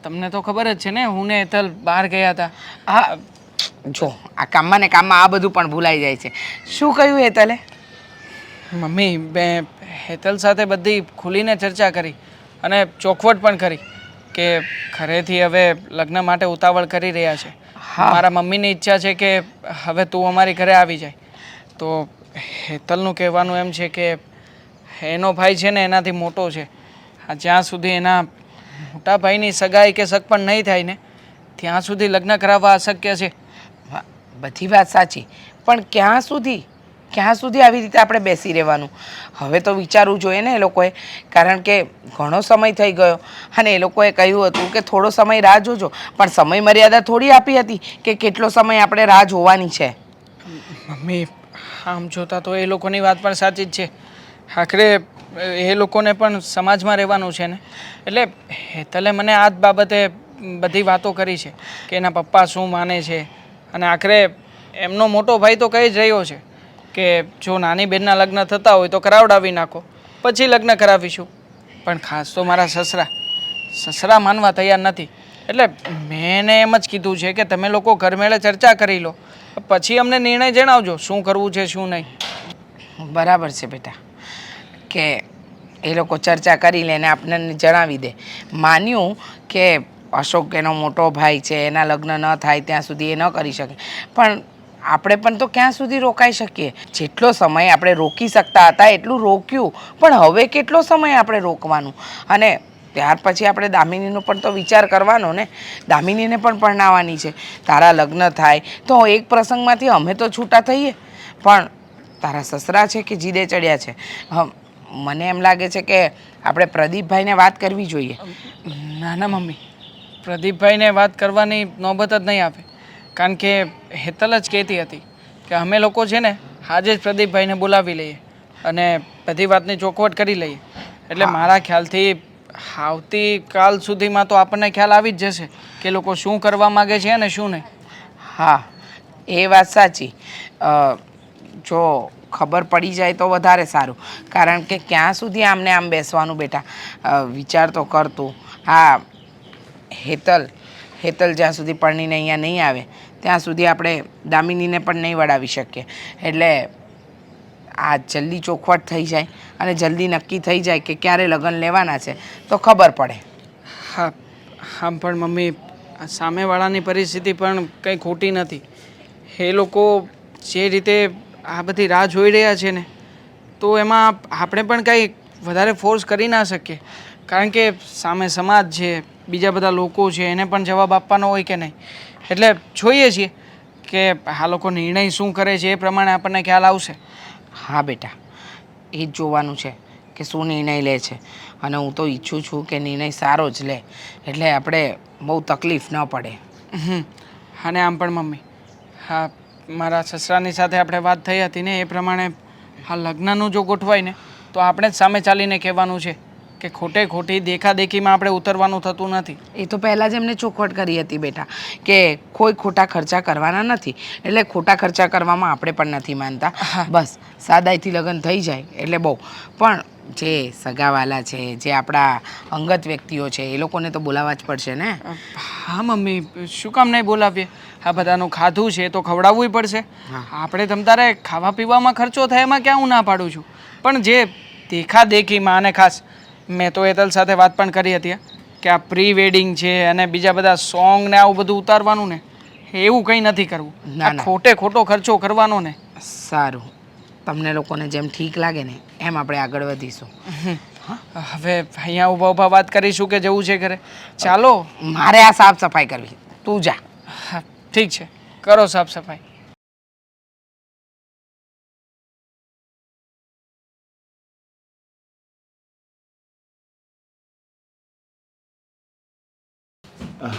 તમને તો ખબર જ છે ને, હું ને હેતલ બહાર ગયા હતા. હા જો, આ કામમાં ને કામમાં આ બધું પણ ભૂલાઈ જાય છે. શું કહ્યું હેતલે? મમ્મી, મેં હેતલ સાથે બધી ખુલીને ચર્ચા કરી અને ચોખવટ પણ કરી કે ઘરેથી હવે લગ્ન માટે ઉતાવળ કરી રહ્યા છે. મારા મમ્મીની ઈચ્છા છે કે હવે તું અમારી ઘરે આવી જાય. તો હેતલનું કહેવાનું એમ છે કે એનો ભાઈ છે ને એનાથી મોટો છે. જ્યાં સુધી એના મોટા ભાઈની સગાઈ કે સગપણ નહીં થાય ને ત્યાં સુધી લગ્ન કરાવવા અશક્ય છે. બધી વાત સાચી, પણ ક્યાં સુધી આવી રીતે આપણે બેસી રહેવાનું? હવે તો વિચારવું જોઈએ ને એ લોકોએ, કારણ કે ઘણો સમય થઈ ગયો અને એ લોકોએ કહ્યું હતું કે થોડો સમય રાહ જોજો, પણ સમય મર્યાદા થોડી આપી હતી કે કેટલો સમય આપણે રાહ જોવાની છે. મમ્મી, આમ જોતા તો એ લોકોની વાત પણ સાચી જ છે. આખરે એ લોકોને પણ સમાજમાં રહેવાનું છે ને, એટલે હેતલે મને આ જ બાબતે બધી વાતો કરી છે કે એના પપ્પા શું માને છે. અને આખરે એમનો મોટો ભાઈ તો કહી જ રહ્યો છે કે જો નાની બહેનના લગ્ન થતા હોય તો કરાવડાવી નાખો, પછી લગ્ન કરાવીશું. પણ ખાસ તો મારા સસરા માનવા તૈયાર નથી. એટલે મેં એને એમ જ કીધું છે કે તમે લોકો ઘરમેળે ચર્ચા કરી લો, પછી અમને નિર્ણય જણાવજો શું કરવું છે શું નહીં. બરાબર છે બેટા, કે એ લોકો ચર્ચા કરી લે ને આપણને જણાવી દે. માન્યું કે અશોક એનો મોટો ભાઈ છે, એના લગ્ન ન થાય ત્યાં સુધી એ ન કરી શકે, પણ આપણે પણ તો ક્યાં સુધી રોકાઈ શકીએ? જેટલો સમય આપણે રોકી શકતા હતા એટલું રોક્યું, પણ હવે કેટલો સમય આપણે રોકવાનું? અને ત્યાર પછી આપણે દામિનીનો પણ તો વિચાર કરવાનો ને. દામિનીને પણ પરણાવવાની છે. તારા લગ્ન થાય તો એક પ્રસંગમાંથી અમે તો છૂટા થઈએ, પણ તારા સસરા છે કે જીદે ચડ્યા છે. મને એમ લાગે છે કે આપણે પ્રદીપભાઈને વાત કરવી જોઈએ. ના મમ્મી, પ્રદીપભાઈને વાત કરવાની નોબત જ નહીં આવે, કારણ કે હેતલ જ કહેતી હતી કે અમે લોકો છે ને આજે જ પ્રદીપભાઈને બોલાવી લઈએ અને બધી વાતની ચોખવટ કરી લઈએ. એટલે મારા ખ્યાલથી આવતીકાલ સુધીમાં તો આપણને ખ્યાલ આવી જ જશે કે લોકો શું કરવા માગે છે અને શું નહીં. હા, એ વાત સાચી. જો ખબર પડી જાય તો વધારે સારું, કારણ કે ક્યાં સુધી આમને આમ બેસવાનું બેટા? વિચાર તો કરતું. હા, હેતલ જ્યાં સુધી પરણીને અહીંયા નહીં આવે ત્યાં સુધી આપણે દામિનીને પણ નહીં વળાવી શકીએ. એટલે આ જલ્દી ચોખવટ થઈ જાય અને જલ્દી નક્કી થઈ જાય કે ક્યારે લગ્ન લેવાના છે તો ખબર પડે. હા પણ મમ્મી, સામેવાળાની પરિસ્થિતિ પણ કંઈ ખોટી નથી. એ લોકો જે રીતે આ બધી રાહ જોઈ રહ્યા છે ને, તો એમાં આપણે પણ કંઈ વધારે ફોર્સ કરી ના શકીએ, કારણ કે સામે સમાજ છે, બીજા બધા લોકો છે, એને પણ જવાબ આપવાનો હોય કે નહીં. એટલે જોઈએ છીએ કે આ લોકો નિર્ણય શું કરે છે એ પ્રમાણે આપણને ખ્યાલ આવશે. હા બેટા, એ જ જોવાનું છે કે શું નિર્ણય લે છે. અને હું તો ઈચ્છું છું કે નિર્ણય સારો જ લે, એટલે આપણે બહુ તકલીફ ન પડે. અને આમ પણ મમ્મી, હા, મારા સસરાની સાથે આપણે વાત થઈ હતી ને એ પ્રમાણે આ લગ્નનું જો ગોઠવાય ને તો આપણે જ સામે ચાલીને કહેવાનું છે કે ખોટે ખોટી દેખાદેખીમાં આપણે ઉતરવાનું થતું નથી. એ તો પહેલાં જ એમને ચોખવટ કરી હતી બેટા કે કોઈ ખોટા ખર્ચા કરવાના નથી, એટલે ખોટા ખર્ચા કરવામાં આપણે પણ નથી માનતા. બસ સાદાઈથી લગ્ન થઈ જાય એટલે બહુ. પણ જે સગાવાલા છે, જે આપણા અંગત વ્યક્તિઓ છે, એ લોકોને તો બોલાવવા જ પડશે ને. હા મમ્મી, શું કામ નહીં બોલાવીએ? આ બધાનું ખાધું છે તો ખવડાવવું પડશે. આપણે તમતારે ખાવા પીવામાં ખર્ચો થાય એમાં ક્યાં હું ના પાડું છું, પણ જે દેખાદેખીમાં, અને ખાસ મેં તો હેતલ સાથે વાત પણ કરી હતી કે આ પ્રી વેડિંગ છે અને બીજા બધા સોંગ ને આવું બધું ઉતારવાનું ને એવું કંઈ નથી કરવું. ના, ના. ખોટે ખોટો ખર્ચો કરવાનો ને. સારું, તમને લોકોને જેમ ઠીક લાગે ને એમ આપણે આગળ વધીશું. હવે અહીંયા ઊભા ઊભા વાત કરીશું કે જવું છે ઘરે? ચાલો. મારે આ સાફ સફાઈ કરવી, તું જા. હા ઠીક છે, કરો સાફ સફાઈ.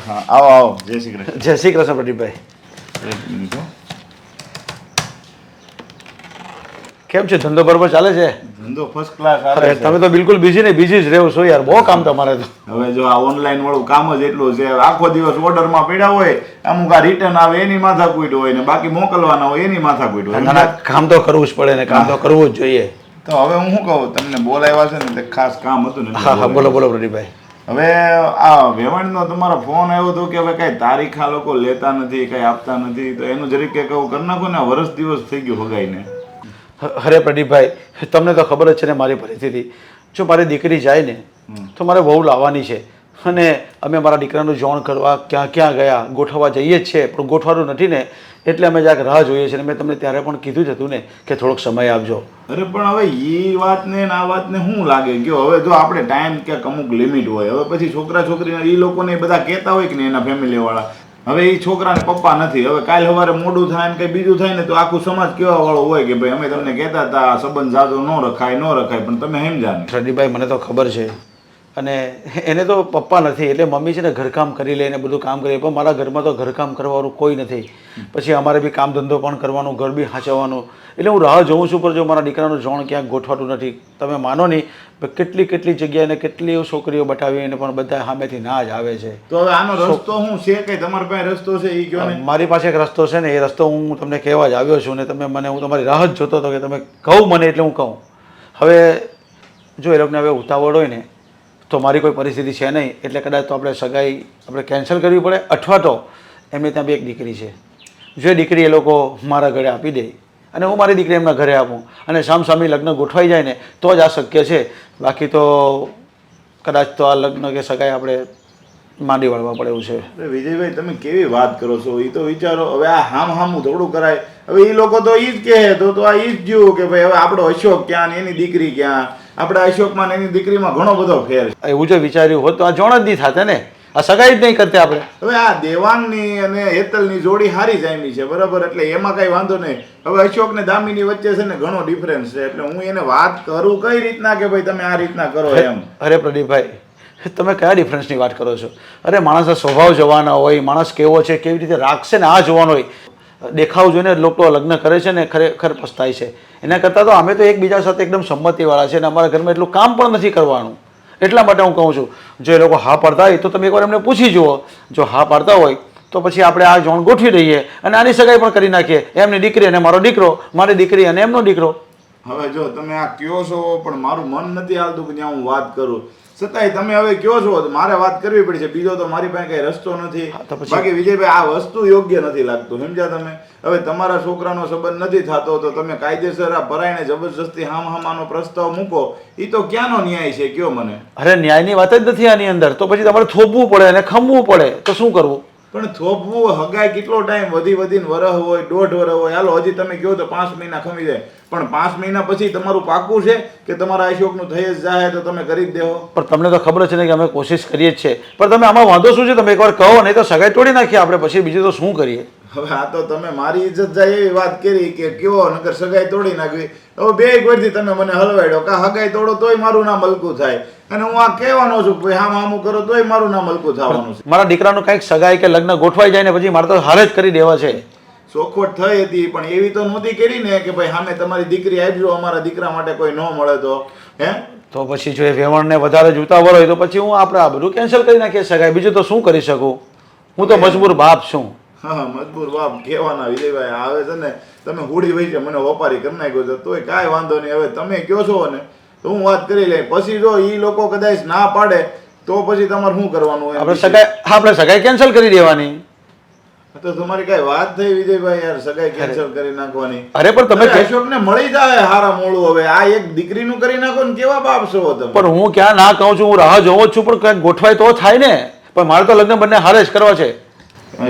હા, આવો આવો, જય શ્રી કૃષ્ણ. જય શ્રી કૃષ્ણ પ્રદીપભાઈ. એક મિનિટ હો. કેમ છે, ધંધો બરોબર ચાલે છે? ધંધો ફર્સ્ટ ક્લાસ અરે આવે છે. તમે તો બિલકુલ બિઝી ને બિઝી જ રહેવો છો યાર, બહુ કામ તમારે તો. હવે જો આ ઓનલાઈન વાળું કામ જ એટલું છે, આખો દિવસ ઓર્ડરમાં પડ્યા હોય, અમુક આ રિટર્ન આવે એની માથાકૂટ હોય ને બાકી મોકલવાના હોય એની માથાકૂટ હોય. ના, ના, કામ તો કરવું જ પડે ને, કામ તો કરવું જ જોઈએ. તો હવે હું શું કહું, તમને બોલાવ્યા છે ને એટલે ખાસ કામ હતું ને એટલે હા હા, બોલો બોલાવ્યા. બોલો પ્રદીપભાઈ. હવે આ વેવાણનો તમારો ફોન આવ્યો હતો કે હવે કઈ તારીખ આ લોકો લેતા નથી, કઈ આપતા નથી, તો એનું જરીક કે કહું કરી નાખો ને. વર્ષ દિવસ થઈ ગયું ભગાઈને. અરે પ્રદીપભાઈ, તમને તો ખબર જ છે ને મારી પરિસ્થિતિ. જો મારી દીકરી જાય ને તો મારે વહુ લાવવાની છે, અને અમે મારા દીકરાનું જોણ કરવા ક્યાં ક્યાં ગયા, ગોઠવવા જઈએ જ છે, પણ ગોઠવાનું નથી ને, એટલે અમે જરાક રાહ જોઈએ છીએ. મેં તમને ત્યારે પણ કીધું જ હતું ને કે થોડોક સમય આપજો. અરે પણ હવે એ વાતને ને આ વાતને શું લાગે ગયો? હવે જો આપણે ટાઈમ ક્યાંક અમુક લિમિટ હોય, હવે પછી છોકરા છોકરીને એ લોકોને બધા કહેતા હોય કે ને એના ફેમિલી વાળા, હવે એ છોકરાને પપ્પા નથી, હવે કાલ સવારે મોડું થાય ને કંઈ બીજું થાય ને તો આખું સમાજ કેવા વાળો હોય કે ભાઈ અમે તમને કહેતા હતા સંબંધ જાજો ન રખાય, પણ તમે સમજા નહીં. પ્રદીપભાઈ, મને તો ખબર છે, અને એને તો પપ્પા નથી, એટલે મમ્મી છે ને ઘરકામ કરી લે ને બધું કામ કરે, પણ મારા ઘરમાં તો ઘરકામ કરવાનું કોઈ નથી. પછી અમારે બી કામ ધંધો પણ કરવાનું, ઘર બી સાચવવાનું, એટલે હું રાહ જોઉં છું. પણ જો મારા દીકરાનું જોણ ક્યાંક ગોઠવાતું નથી. તમે માનો નહીં, કેટલી કેટલી જગ્યાએ કેટલી છોકરીઓ બતાવીને પણ બધા સામેથી ના જ આવે છે. તો હવે આનો રસ્તો શું છે? કે તમારી પાસે રસ્તો છે એ કહો ને. મારી પાસે એક રસ્તો છે ને, એ રસ્તો હું તમને કહેવા જ આવ્યો છું, ને તમે મને, હું તમારી રાહ જ જોતો હતો કે તમે કહું મને એટલે હું કહું. હવે જો એ લોકોને હવે ઉતાવળ હોય ને તો મારી કોઈ પરિસ્થિતિ છે નહીં, એટલે કદાચ તો આપણે સગાઈ આપણે કેન્સલ કરવી પડે, અથવા તો એમની ત્યાં બી એક દીકરી છે, જો એ દીકરી એ લોકો મારા ઘરે આપી દે અને હું મારી દીકરી એમના ઘરે આપું અને સામસામી લગ્ન ગોઠવાઈ જાય ને તો જ આ શક્ય છે. બાકી તો કદાચ તો આ લગ્ન કે સગાઈ આપણે માંડી વાળવા પડે એવું છે. અરે વિજયભાઈ, તમે કેવી વાત કરો છો? એ તો વિચારો, હવે આ હામું થોડું કરાય. હવે એ લોકો તો એ જ કહે તો આ એ જ જોયું કે ભાઈ હવે આપણો અશોક ક્યાં ને એની દીકરી ક્યાં, આપણા અશોકમાં ને એની દીકરીમાં ઘણો બધો ફેર છે. એવું જો વિચાર્યું હોત તો આ જોણ જ નહીં થાતે ને, આ સગાઈ જ નહીં કરતે આપણે. હવે આ દેવાંગની અને હેતલની જોડી હારી જામી છે, બરાબર, એટલે એમાં કઈ વાંધો નહીં. હવે અશોક ને દામિની વચ્ચે છે ને ઘણો ડિફરન્સ છે, એટલે હું એને વાત કરું કઈ રીતના કે ભાઈ તમે આ રીતના કરો એમ. અરે પ્રદીપભાઈ, તમે કયા ડિફરન્સની વાત કરો છો? અરે માણસનો સ્વભાવ જોવાનો હોય, માણસ કેવો છે, કેવી રીતે રાખશે ને આ જોવાનું હોય. દેખાવ જોઈને લોકો લગ્ન કરે છે ને ખરેખર પસ્તાય છે. એના કરતાં તો અમે તો એકબીજા સાથે એકદમ સંમતિવાળા છે, અને અમારા ઘરમાં એટલું કામ પણ નથી કરવાનું. એટલા માટે હું કહું છું, જો એ લોકો હા પાડતા હોય તો તમે એકવાર એમને પૂછી જુઓ. જો હા પાડતા હોય તો પછી આપણે આ જોણ ગોઠવી દઈએ અને આની સગાઈ પણ કરી નાખીએ. એમની દીકરી અને મારો દીકરો, મારી દીકરી અને એમનો દીકરો. હવે જો તમે આ કયો છો, પણ મારું મન નથી હાલતું કે ત્યાં હું વાત કરું. છતાંય તમે હવે કયો છો તો મારે વાત કરવી પડશે. બીજો તો મારી પાસે કઈ રસ્તો નથી. બાકી વિજયભાઈ, આ વસ્તુ યોગ્ય નથી લાગતું, સમજ્યા તમે? હવે તમારા છોકરાનો સંબંધ નથી થતો તો તમે કાયદેસર આ પરાયણે જબરજસ્તી હામાનો પ્રસ્તાવ મૂકો, એ તો ક્યાંનો ન્યાય છે? કયો મને. અરે ન્યાયની વાત જ નથી આની અંદર. તો પછી તમારે થોપવું પડે અને ખમવું પડે, તો શું કરવું? પણ થોપવું હગાઈ કેટલો ટાઈમ? વધીને વરહ હોય, 1.5 વરહ હોય, હાલો હજી તમે કહો તો 5 મહિના ખમી જાય, પણ 5 મહિના પછી તમારું પાકું છે કે તમારા અશોકનું થઈ જ જાય તો તમે કરી જ દેવો? પણ તમને તો ખબર છે ને કે અમે કોશિશ કરીએ જ છે, પણ તમે આમાં વાંધો શું છે? તમે એકવાર કહો, નહીં તો સગાઈ તોડી નાખીએ આપણે, પછી બીજું તો શું કરીએ? હવે આ તો તમે મારી ઇજ્જત જાય એવી વાત કરી કે કેવો નકર સગાઈ તોડી નાખવી. હવે બે એક વર્ષથી તમે મને હલવાડ્યો કા હગાઈ તોડો તોય મારું નામ હલકું થાય, અને હું આ કહેવાનો છું કે હામ હામું કરો તોય મારું નામ હલકું થવાનું છે. મારા દીકરાનું કંઈક સગાઈ કે લગ્ન ગોઠવાઈ જાય ને પછી મારે તો હાલ જ કરી દેવા છે. ચોખવટ થઈ હતી પણ એવી તો નહોતી કરી ને કે ભાઈ સામે તમારી દીકરી આવજો, અમારા દીકરા માટે કોઈ ન મળે તો હે. તો પછી જો એ વેવણને વધારે જૂતાવર હોય તો પછી હું આપણે આ બધું કેન્સલ કરી નાખીએ સગાઈ, બીજું તો શું કરી શકું? હું તો મજબૂર બાપ છું. હા મજબૂર બાપ કહેવાના વિજયભાઈ. આવે છે ને તમે હુડી વહી છે મને વેપારી કરી નાખ્યો છે તોય કાંઈ વાંધો નહીં. હવે તમે કહો છો ને તો હું વાત કરી લઈ. પછી જો એ લોકો કદાચ ના પાડે તો પછી તમારે શું કરવાનું? આપણે સગાઈ કેન્સલ કરી દેવાની. તો તમારી કઈ વાત થઈ વિજયભાઈ યાર, સગાઈ કેન્સલ કરી નાખવાની? અરે પણ તમે અશોકને મળી જાય હારા મોળું. હવે આ એક દીકરીનું કરી નાખો ને કેવા બાપ છો તમે? પણ હું ક્યાં ના કહું છું, હું રાહ જોવો જ છું, પણ કંઈક ગોઠવાય તો થાય ને. પણ મારે તો લગ્ન બંને હારે જ કરવા છે.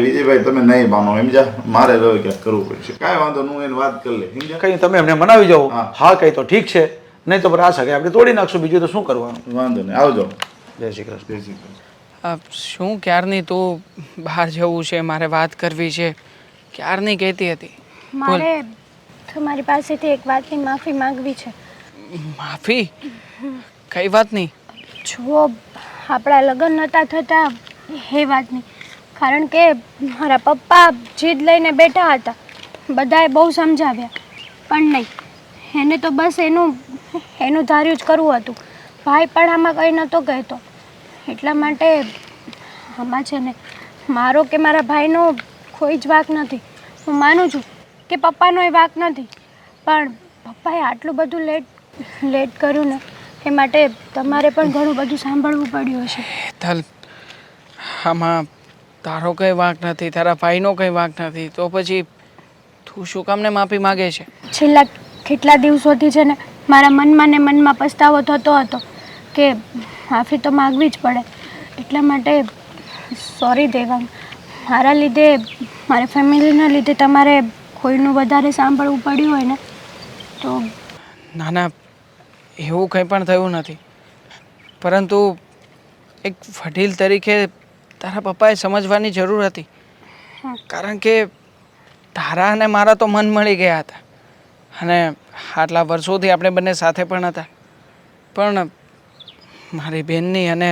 વિજયભાઈ તમે નહીં માનો સમજા, મારે હવે ક્યાંક કરવું પડશે. કાંઈ વાંધો હું એને વાત કરી લે સમજા. કઈ તમે એમને મનાવી જાઓ. હા કઈ તો ઠીક છે, નહીં તો આ સગાઈ આપણે તોડી નાખશું, બીજું તો શું કરવાનું. વાંધો નહીં, આવજો. જય શ્રી કૃષ્ણ. જય શ્રી કૃષ્ણ. શું ક્યારની તું બહાર જવું છે, મારે વાત કરવી છે, ક્યારની કહેતી હતી? મારે તમારી પાસેથી એક વાતની માફી માંગવી છે. માફી? કઈ વાતની? જુઓ, આપણા લગ્ન નહોતા થતા એ વાતની. કારણ કે મારા પપ્પા જીદ લઈને બેઠા હતા, બધાએ બહુ સમજાવ્યા પણ નહીં. એને તો બસ એનું ધાર્યું જ કરવું હતું. ભાઈ પણ આમાં કંઈ નહોતો કહેતો. એટલા માટે આમાં છે ને મારો કે મારા ભાઈનો કોઈ જ વાંક નથી. હું માનું છું કે પપ્પાનોય વાંક નથી, પણ પપ્પાએ આટલું બધું લેટ કર્યું ને એ માટે તમારે પણ ઘણું બધું સાંભળવું પડ્યું હશે. હેતલ, આમાં તારો કંઈ વાંક નથી, તારા ભાઈનો કંઈ વાંક નથી, તો પછી તું શું કામને માફી માગે છે? છેલ્લા કેટલા દિવસોથી છે ને મારા મનમાં પસ્તાવો થતો હતો કે માફી તો માગવી જ પડે. એટલા માટે સોરી દેવાંગ, મારા લીધે, મારા ફેમિલીના લીધે તમારે કોઈનું વધારે સાંભળવું પડ્યું હોય ને તો. ના ના, એવું કંઈ પણ થયું નથી, પરંતુ એક વડીલ તરીકે તારા પપ્પાએ સમજવાની જરૂર હતી. કારણ કે તારા અને મારા તો મન મળી ગયા હતા, અને આટલા વર્ષોથી આપણે બંને સાથે પણ હતા. પણ મારી બહેનની અને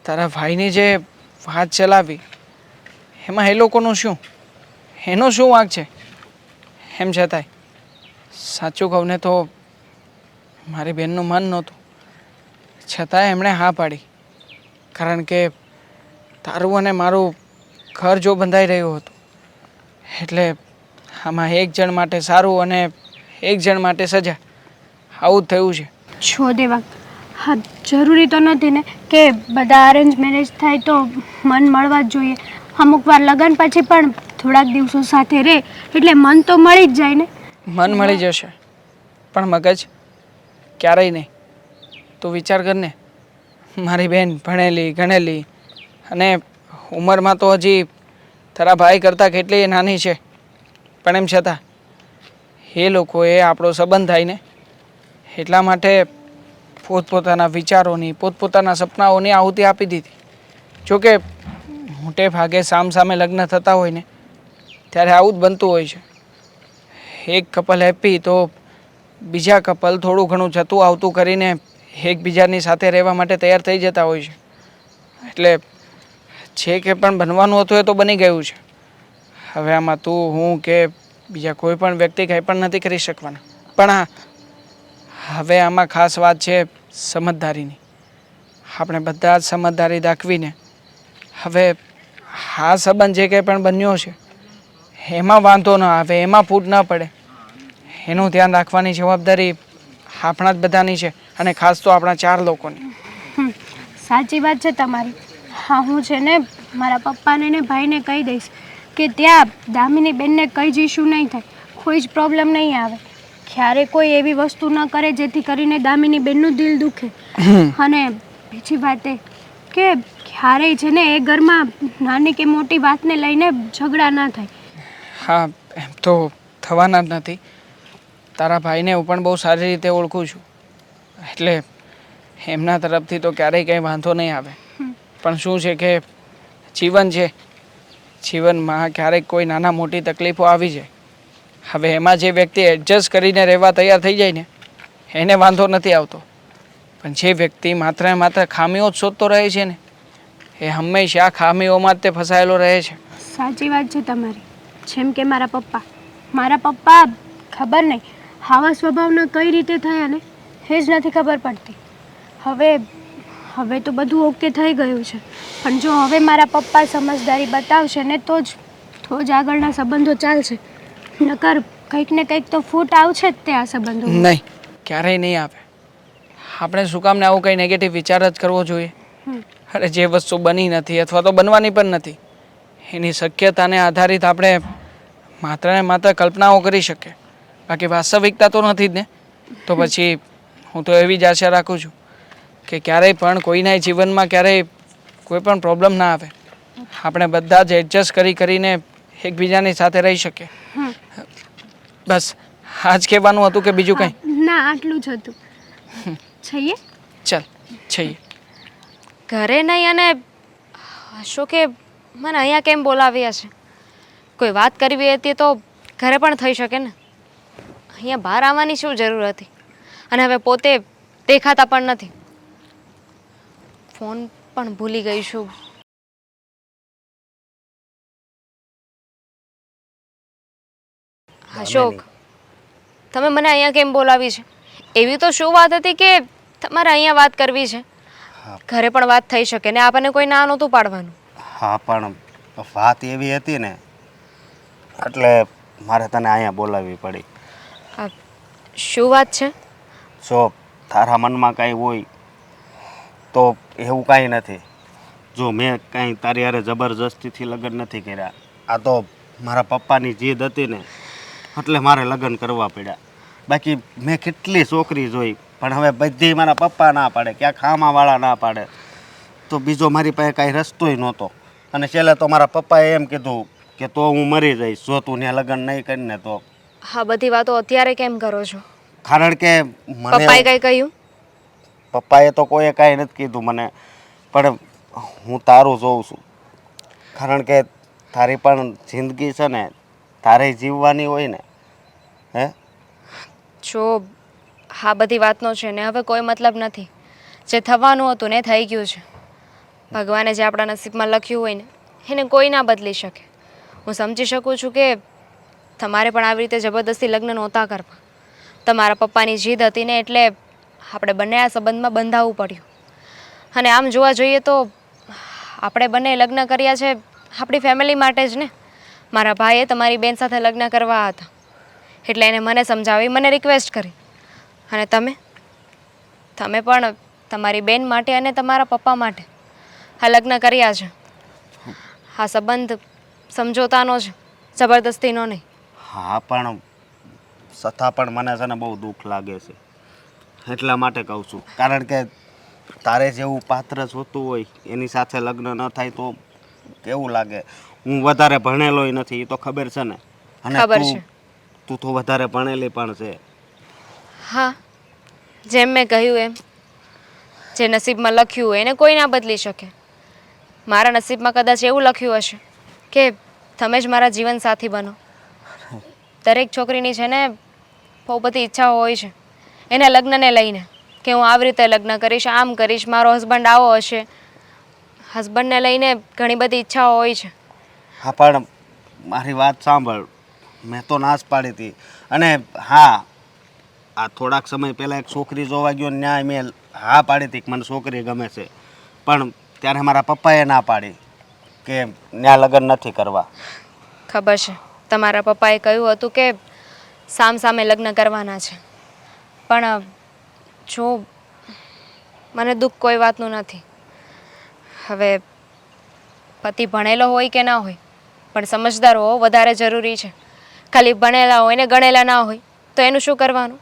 તારા ભાઈની જે વાત ચલાવી એમાં એ લોકોનું શું, એનો શું વાંક છે? એમ છતાંય સાચું કહું ને તો મારી બહેનનું મન નહોતું, છતાંય એમણે હા પાડી. કારણ કે તારું અને મારું ઘર જો બંધાઈ રહ્યું હતું એટલે આમાં એક જણ માટે સારું અને એક જણ માટે સજા, આવું જ થયું છે. છો દેવાંગ, હા જરૂરી તો નથી ને કે બધા અરેન્જ મેરેજ થાય તો મન મળવા જ જોઈએ. અમુક વાર લગ્ન પછી પણ થોડાક દિવસો સાથે રહે એટલે મન તો મળી જ જાય ને. મન મળી જશે પણ મગજ ક્યારેય નહીં. તું વિચાર કર ને, મારી બહેન ભણેલી ગણેલી અને ઉંમરમાં તો હજી તારા ભાઈ કરતાં કેટલી નાની છે, પણ એમ છતાં એ લોકોએ આપણો સંબંધ થાય ને એટલા માટે પોતપોતાના વિચારોની, પોતપોતાના સપનાઓની આહુતિ આપી દીધી. જોકે મોટે ભાગે સામસામે લગ્ન થતા હોય ને ત્યારે આવું જ બનતું હોય છે. એક કપલ હેપી તો બીજા કપલ થોડું ઘણું જતું આવતું કરીને એકબીજાની સાથે રહેવા માટે તૈયાર થઈ જતા હોય છે. એટલે જે કે પણ બનવાનું હતું એ તો બની ગયું છે. હવે આમાં તું, હું કે બીજા કોઈ પણ વ્યક્તિ કંઈ પણ નથી કરી શકવાના. પણ હા, હવે આમાં ખાસ વાત છે સમજદારીની. આપણે બધા જ સમજદારી દાખવીને હવે આ સંબંધ જે કંઈ પણ બન્યો છે એમાં વાંધો ન આવે, એમાં ફૂટ ન પડે, એનું ધ્યાન રાખવાની જવાબદારી આપણા જ બધાની છે, અને ખાસ તો આપણા 4 લોકોની. સાચી વાત છે તમારી. હા, હું છે ને મારા પપ્પાને ને ભાઈને કહી દઈશ કે ત્યાં દામિની બેનને કંઈ જ ઇશ્યુ નહીં થાય, કોઈ જ પ્રોબ્લેમ નહીં આવે. ક્યારે કોઈ એવી વસ્તુ ન કરે જેથી કરીને દામિની બેનનું દિલ દુખે. અને બીજી વાત એ કે ક્યારેય છે ને એ ઘરમાં નાની કે મોટી વાતને લઈને ઝઘડા ન થાય. હા, એમ તો થવાના જ નથી. તારા ભાઈને હું પણ બહુ સારી રીતે ઓળખું છું, એટલે એમના તરફથી તો ક્યારેય કંઈ વાંધો નહીં આવે. પણ શું છે કે જીવન છે, જીવનમાં ક્યારેક કોઈ નાના મોટી તકલીફો આવી જાય. હવે એમાં જે વ્યક્તિ એડજસ્ટ કરીને રહેવા તૈયાર થઈ જાય ને એને વાંધો નથી આવતો. પણ જે વ્યક્તિ માત્ર ને માત્ર ખામીઓ જ શોધતો રહે છે ને એ હંમેશા ખામીઓમાં જ તે ફસાયેલો રહે છે. સાચી વાત છે તમારી. જેમ કે મારા પપ્પા ખબર નહીં આવા સ્વભાવના કઈ રીતે થયા ને એ જ નથી ખબર પડતી. હવે તો બધું ઓકે થઈ ગયું છે, પણ જો હવે મારા પપ્પા સમજદારી બતાવશે ને તો જ આગળના સંબંધો ચાલશે. નકર કંઈક ને કંઈક તો ફૂટ આવશે જ તે આ સંબંધો. નહીં, ક્યારેય નહીં આવે. આપણે શું કામને આવું કંઈ નેગેટિવ વિચાર જ કરવો જોઈએ? અરે જે વસ્તુ બની નથી અથવા તો બનવાની પણ નથી એની શક્યતાને આધારિત આપણે માત્ર ને માત્ર કલ્પનાઓ કરી શકીએ, બાકી વાસ્તવિકતા તો નથી જ ને. તો પછી હું તો એવી જ આશા રાખું છું કે ક્યારેય પણ કોઈના જીવનમાં ક્યારેય કોઈ પણ પ્રોબ્લેમ ના આવે. આપણે બધા જ એડજસ્ટ કરીને એકબીજાની સાથે રહી શકીએ. બસ આ જ કહેવાનું હતું કે બીજું કંઈ? ના, આટલું જ હતું. છઈએ? ચાલ જઈએ. ઘરે નહીં અને શું કે મને અહીંયા કેમ બોલાવ્યા છે? કોઈ વાત કરવી હતી તો ઘરે પણ થઈ શકે ને. અહીંયા બહાર આવવાની શું જરૂર હતી? અને હવે પોતે દેખાતા પણ નથી. ફોન પણ ભૂલી ગઈ છું. અશોક, તમે મને અહીંયા કેમ બોલાવી છે? એવી તો શું વાત હતી કે તમારે અહીંયા વાત કરવી છે? ઘરે પણ વાત થઈ શકે ને આપણને કોઈ ના નહોતું પાડવાનું. હા, પણ વાત એવી હતી ને એટલે મારે તને અહીંયા બોલાવવી પડી. શું વાત છે? જો તારા મનમાં કાંઈ હોય તો એવું કાંઈ નથી. જો મેં કાંઈ તારી હારે જબરજસ્તીથી લગ્ન નથી કર્યા. આ તો મારા પપ્પાની જીદ હતી ને એટલે મારે લગ્ન કરવા પડ્યા. બાકી મેં કેટલી છોકરી જોઈ પણ હવે બધી મારા પપ્પા ના પાડે, ક્યાંક ખામાવાળા ના પાડે, તો બીજો મારી પાસે કાંઈ રસ્તોય નહોતો. અને છેલ્લે તો મારા પપ્પાએ એમ કીધું કે તો હું મરી જઈશ જો તું ત્યાં લગ્ન નહીં કરીને તો. હા, બધી વાતો અત્યારે કેમ કરો છો? કારણ કે પપ્પાએ મને કઈ કહ્યું? પપ્પાએ તો કોઈએ કાંઈ નથી કીધું મને, પણ હું તારું જોઉં છું. કારણ કે તારી પણ જિંદગી છે ને, તારે જીવવાની હોય ને. હે જો હા બધી વાતનો છે ને હવે કોઈ મતલબ નથી. જે થવાનું હતું ને થઈ ગયું છે. ભગવાને જે આપણા નસીબમાં લખ્યું હોય ને એને કોઈ ના બદલી શકે. હું સમજી શકું છું કે તમારે પણ આવી રીતે જબરદસ્તી લગ્ન નહોતા કરવા. તમારા પપ્પાની જીદ હતી ને એટલે આપણે બંને આ સંબંધમાં બંધાવવું પડ્યું. અને આમ જોવા જઈએ તો આપણે બંને લગ્ન કર્યા છે આપણી ફેમિલી માટે જ ને. મારા ભાઈએ તમારી બેન સાથે લગ્ન કરવા હતા એટલે એને મને સમજાવી, મને રિક્વેસ્ટ કરી. અને તમે પણ તમારી બેન માટે અને તમારા પપ્પા માટે આ લગ્ન કર્યા છે. આ સંબંધ સમજોતાનો છે, જબરદસ્તીનો નહીં. હા, પણ છતાં પણ મને છે ને બહુ દુઃખ લાગે છે. એટલા માટે કહું છું, કારણ કે તારે જેવું પાત્ર જોતું હોય એની સાથે લગ્ન ન થાય તો કેવું લાગે. હું વધારે ભણેલોય નથી એ તો ખબર છે ને. અને ખબર છે. તું તો વધારે ભણેલી પણ છે. હા, જેમ મેં કહ્યું એમ જે નસીબમાં લખ્યું હોય એને કોઈ ના બદલી શકે. મારા નસીબમાં કદાચ એવું લખ્યું હશે કે તમે જ મારા જીવન સાથી બનો. દરેક છોકરીની છે ને બહુ બધી ઈચ્છાઓ હોય છે એના લગ્નને લઈને, કે હું આવી રીતે લગ્ન કરીશ, આમ કરીશ, મારો હસબન્ડ આવો હશે. હસબન્ડને લઈને ઘણી બધી ઈચ્છાઓ હોય છે. હા, પણ મારી વાત સાંભળ. મેં તો નાશ પાડી હતી. અને હા, આ થોડાક સમય પહેલાં એક છોકરી જોવા ગયો ને ન્યાય મેં હા પાડી હતી કે મને છોકરી ગમે છે, પણ ત્યારે મારા પપ્પાએ ના પાડી કે ત્યાં લગ્ન નથી કરવા. ખબર છે તમારા પપ્પાએ કહ્યું હતું કે સામે લગ્ન કરવાના છે. પણ જો મને દુઃખ કોઈ વાતનું નથી. હવે પતિ ભણેલો હોય કે ના હોય પણ સમજદાર હોવો વધારે જરૂરી છે. ખાલી ભણેલા હોય ને ગણેલા ના હોય તો એનું શું કરવાનું?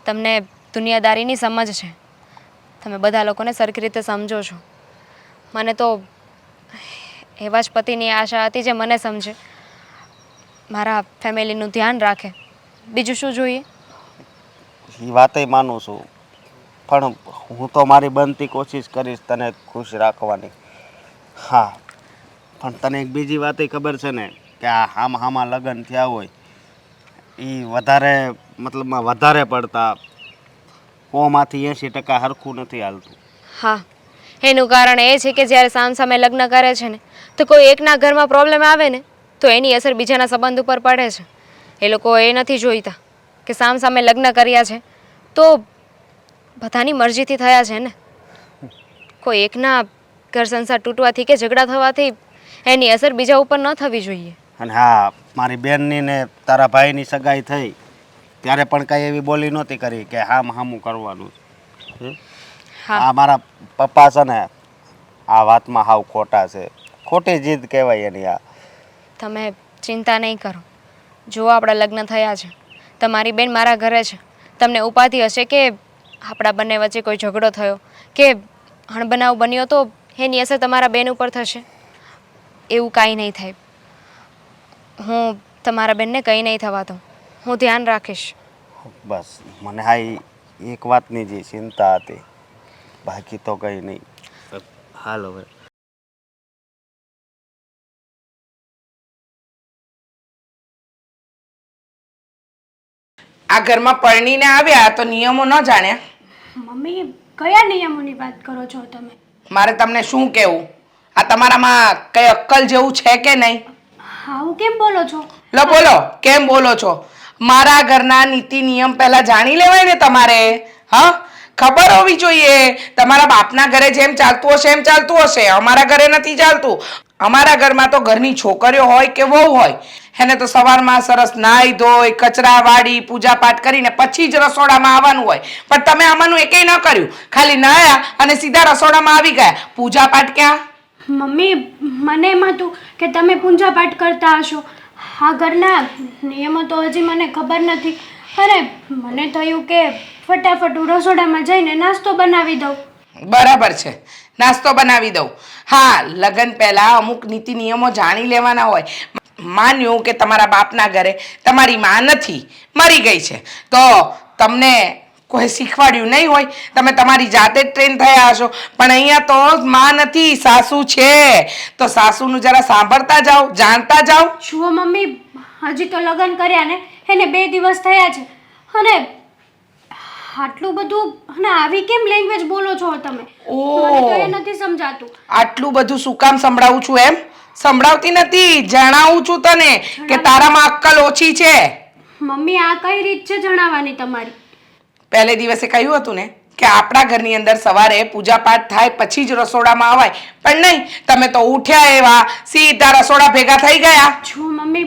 તમને દુનિયાદારીની સમજ છે, તમે બધા લોકોને સરખી રીતે સમજો છો. મને તો એવા જ પતિની આશા હતી જે મને સમજે, મારા ફેમિલીનું ધ્યાન રાખે. બીજું શું જોઈએ? એ વાતય માનું છું, પણ હું તો મારી બનતી કોશિશ કરીશ તને ખુશ રાખવાની. હા, પણ તને એક બીજી વાત ખબર છે ને કે આ હામાં લગ્ન થયા હોય એ વધારે મતલબમાં વધારે પડતા 100માંથી 80% હરખું નથી હાલતું. હા, એનું કારણ એ છે કે જ્યારે સામસામે લગ્ન કરે છે ને તો કોઈ એકના ઘરમાં પ્રોબ્લેમ આવે ને તો એની અસર બીજાના સંબંધ ઉપર પડે છે. એ લોકો એ નથી જોઈતા કે સામસામે લગ્ન કર્યા છે તો બધાની મરજીથી થયા છે ને. કોઈ એકના ઘર સંસાર તૂટવાથી કે ઝઘડા થવાથી એની અસર બીજા ઉપર ન થવી જોઈએ. અને હા, મારી બેનની ને તારા ભાઈની સગાઈ થઈ ત્યારે પણ કાંઈ એવી બોલી નહોતી કરી કે હામું કરવાનું છે. હા. આ મારા પપ્પા છે ને આ વાતમાં હાવ ખોટા છે. ખોટી જીદ કહેવાય એની આ. તમે ચિંતા નહીં કરો. જો આપણા લગ્ન થયા છે, તમારી બેન મારા ઘરે છે, તમને ઉપાધિ હશે કે આપણા બંને વચ્ચે કોઈ ઝઘડો થયો કે અણબનાવ બન્યો તો એની અસર તમારા બેન ઉપર થશે. એવું કાંઈ નહીં થાય. હું તમારા બેનને કંઈ નહીં થવા દઉં. હું ધ્યાન રાખીશ. બસ મને હા એક વાતની જે ચિંતા હતી, બાકી તો કંઈ નહીં. હાલ હવે આ ઘરમાં પરણીને આવ્યા તો નિયમો ન જાણ્યા? મમ્મી કયા નિયમોની વાત કરો છો તમે? મારે તમને શું કહેવું? આ તમારામાં કઈ અક્કલ જેવું છે કે નહીં? આવું કેમ બોલો છો? લો બોલો, કેમ બોલો છો? મારા ઘરના નીતિ નિયમ પહેલા જાણી લેવાય ને તમારે. હા, ખબર હોવી જોઈએ. તમારા બાપના ઘરે જેમ ચાલતું હશે એમ ચાલતું હશે. અમારા ઘરે નથી ચાલતું. અમારા ઘરમાં તો ઘરની છોકરીઓ હોય કે વહુ હોય એને તો સવારમાં સરસ નાહી ધોઈ કચરા વાળી પૂજા પાઠ કરીને પછી જ રસોડામાં આવવાનું હોય. પણ તમે આમાંનું એકેય ન કર્યું. ખાલી નાહ્યા અને સીધા રસોડામાં આવી ગયા. પૂજા પાઠ ક્યાં? મમ્મી મને એમ હતું કે તમે પૂજા પાઠ કરતા હશો. આ ઘરના નિયમો તો હજી મને ખબર નથી. અરે મને થયું કે ફટાફટ હું રસોડામાં જઈને નાસ્તો બનાવી દઉં. બરાબર છે, નાસ્તો બનાવી દઉં. હા, લગ્ન પહેલા અમુક નીતિ નિયમો જાણી લેવાના હોય. માન્યું કે તમારા બાપના ઘરે તમારી માં નથી, મરી ગઈ છે, તો તમને કોઈ શીખવાડ્યું નહીં હોય. તમે તમારી જાતે જ ટ્રેન થયા હશો. પણ અહીંયા તો માં નથી, સાસુ છે. તો સાસુનું જરા સાંભળતા જાઓ, જાણતા જાઓ. જુઓ મમ્મી, હજી તો લગ્ન કર્યા ને એને 2 દિવસ થયા છે અને આટલું બધું અને આવી કેમ લેંગ્વેજ બોલો છો તમે? મને તો એ નથી સમજાતું. આટલું બધું શું કામ સંભળાવું છું? એમ સંભળાવતી નથી, જણાવું છું તને કે તારામાં અક્કલ ઓછી છે. મમ્મી આ કઈ રીત છે જણાવવાની તમારી? પહેલે દિવસે કહ્યું હતું ને કે આપણા ઘરની અંદર સવારે પૂજા પાઠ થાય પછી જ રસોડામાં આવાય. પણ નહીં, તમે તો ઉઠ્યા એવા સીધા રસોડા ભેગા થઈ ગયા. જો મમ્મી,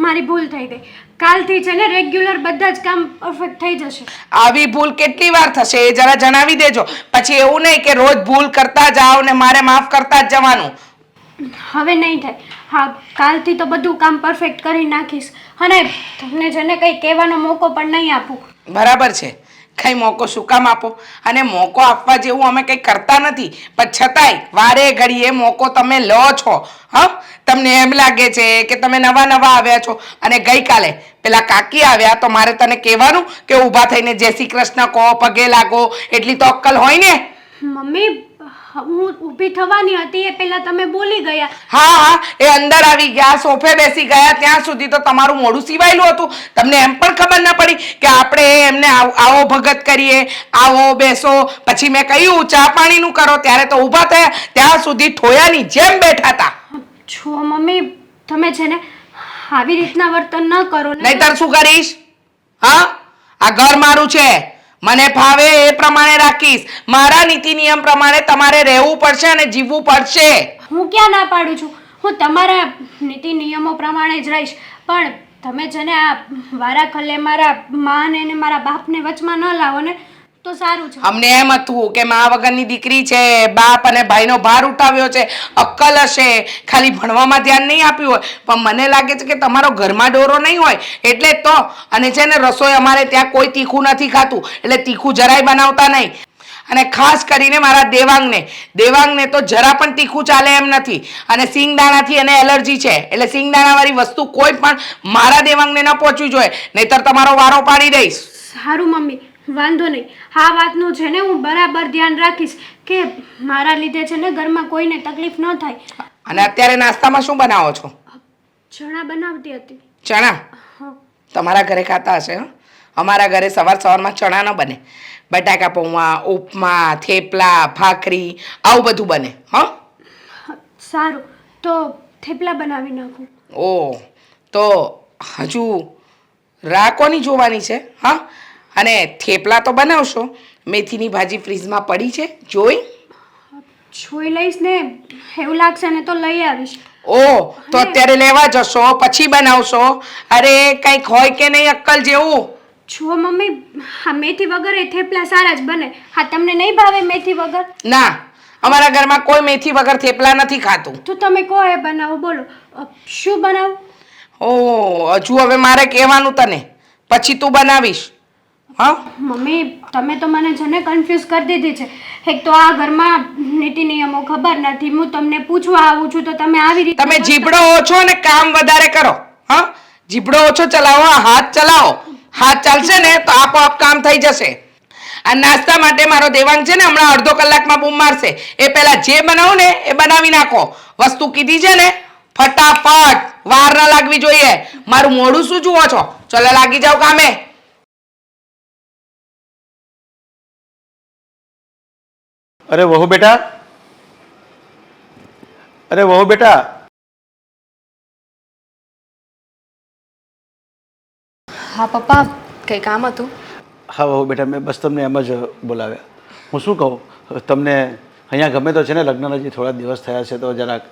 મારી ભૂલ થઈ ગઈ. કાલથી છે ને રેગ્યુલર બધા જ કામ પરફેક્ટ થઈ જશે. આવી ભૂલ કેટલી વાર થશે એ જરા જણાવી દેજો. પછી એવું નહીં કે રોજ ભૂલ કરતા જાઓ ને મારે માફ કરતા જ જવાનું. હવે નહીં થાય. હા, કાલથી તો બધું કામ પરફેક્ટ કરી નાખીશ અને તમને છે ને કંઈ કહેવાનો મોકો પણ નહીં આપું. બરાબર છે, કઈ મોકો શું કામ આપો? અને મોકો આપવા જેવું અમે કંઈ કરતા નથી, પણ છતાંય વારે ઘડીએ મોકો તમે લો છો. હા, તમને એમ લાગે છે કે તમે નવા આવ્યા છો અને ગઈકાલે પેલા કાકી આવ્યા તો મારે તને કહેવાનું કે ઊભા થઈને જય શ્રી કૃષ્ણ કહો, પગે લાગો, એટલી તો અક્કલ હોય ને. મમ્મી, હું ઊભી થવાની હતી એ પહેલા તમે બોલી ગયા. હા, એ અંદર આવી ગયા, સોફે બેસી ગયા, ત્યાં સુધી તો તમારું મોઢું સિવાયેલું હતું. તમને એમ પણ ખબર ના પડી કે આપણે એમને આવો ભગત કરીએ, આવો બેસો. પછી મેં કહ્યું ચા પાણીનું કરો ત્યારે તો ઊભા થયા, ત્યાં સુધી ઠોયાની જેમ બેઠા હતા. છો મમ્મી, તમે છે ને આવી રીતના વર્તન ન કરો ને. નહીતર શું કરીશ? હા, આ ઘર મારું છે, મને ફાવે એ પ્રમાણે રાખીશ. મારા નીતિ નિયમ પ્રમાણે તમારે રહેવું પડશે અને જીવવું પડશે. હું ક્યાં ના પાડું છું? હું તમારા નીતિ નિયમો પ્રમાણે જ રહીશ. પણ તમે છે ને આ વારા ખલે મારા માને ને મારા બાપને વચમાં ન લાવો ને તો સારું છે. અમને એમ હતું કે મા વગરની દીકરી છે, બાપ અને ભાઈનો ભાર ઉઠાવ્યો છે, અક્કલ હશે, ખાલી ભણવામાં ધ્યાન નહીં આપ્યું હોય. પણ મને લાગે છે કે તમારો ઘરમાં ડોરો નહીં હોય એટલે તો. અને છે ને રસોઈ અમારે ત્યાં કોઈ તીખું નથી ખાતું, એટલે તીખું જરાય બનાવતા નહીં. અને ખાસ કરીને મારા દેવાંગને તો જરા પણ તીખું ચાલે એમ નથી. અને સિંગદાણાથી એને એલર્જી છે, એટલે સિંગદાણાવાળી વસ્તુ કોઈ પણ મારા દેવાંગને ન પહોંચવી જોઈએ, નહીતર તમારો વારો પાડી દઈશ. સારું મમ્મી, વાંધો નહીં. આ વાતનું છે ને હું બરાબર ધ્યાન રાખીશ કે મારા લીધે છે ને ઘરમાં કોઈને તકલીફ ન થાય. અને અત્યારે નાસ્તામાં શું બનાવો છો? ચણા બનાવતી હતી. ચણા? હા. તમારા ઘરે ખાતા હશે હં? અમારા ઘરે સવારમાં ચણા ન બને. બટાકા પૌવા, ઉપમા, થેપલા, ભાખરી આવું બધું બને. હં? સારું, તો થેપલા બનાવી નાખું. ઓ, તો હજુ રાહ કોની જોવાની છે? હા, અને થેપલા તો બનાવશો. મેથીની ભાજી ફ્રીજમાં પડી છે, જોઈ? જોઈ લઈશ ને, એવું લાગશે ને તો લઈ આવીશ. ઓ, તો અત્યારે લેવા જશો પછી બનાવશો? અરે કંઈક હોય કે નહીં અક્કલ જેવું? જુઓ મમ્મી, હા મેથી વગર એ થેપલા સારા જ બને. હા, તમને નહીં ભાવે મેથી વગર? ના, અમારા ઘરમાં કોઈ મેથી વગર થેપલા નથી ખાતું. તો તમે કહો એ બનાવો. બોલો શું બનાવું? ઓ, હજુ હવે મારે કહેવાનું તને, પછી તું બનાવીશ. હા મમ્મી, તમે તો મને છે ને કન્ફ્યુઝ કરી દીધી છે. એક તો આ ઘરમાં નીતિ નિયમો ખબર નથી. હું તમને પૂછવા આવું છું તો તમે આવી રીતે તમે જીભડો ઓછો અને કામ વધારે કરો. હા, જીભડો ઓછો ચલાવો, હાથ ચલાવો. હાથ ચાલશે ને તો આપોઆપ કામ થઈ જશે. આ નાસ્તા માટે મારો દેવાંગ છે ને હમણાં અડધો કલાકમાં બૂમ મારશે. એ પહેલા જે બનાવું ને એ બનાવી નાખો. વસ્તુ કીધી છે ને ફટાફટ, વાર ના લાગવી જોઈએ. મારું મોઢું શું જુઓ છો? ચલો લાગી જાવ કામે. અરે વહુ બેટા, અરે વહુ બેટા. હા પપ્પા, કંઈ કામ હતું? હા વહુ બેટા, મેં બસ તમને એમ જ બોલાવ્યા. હું શું કહું, તમને અહીંયા ગમે તો છે ને, લગ્નના હજી થોડા દિવસ થયા છે તો જરાક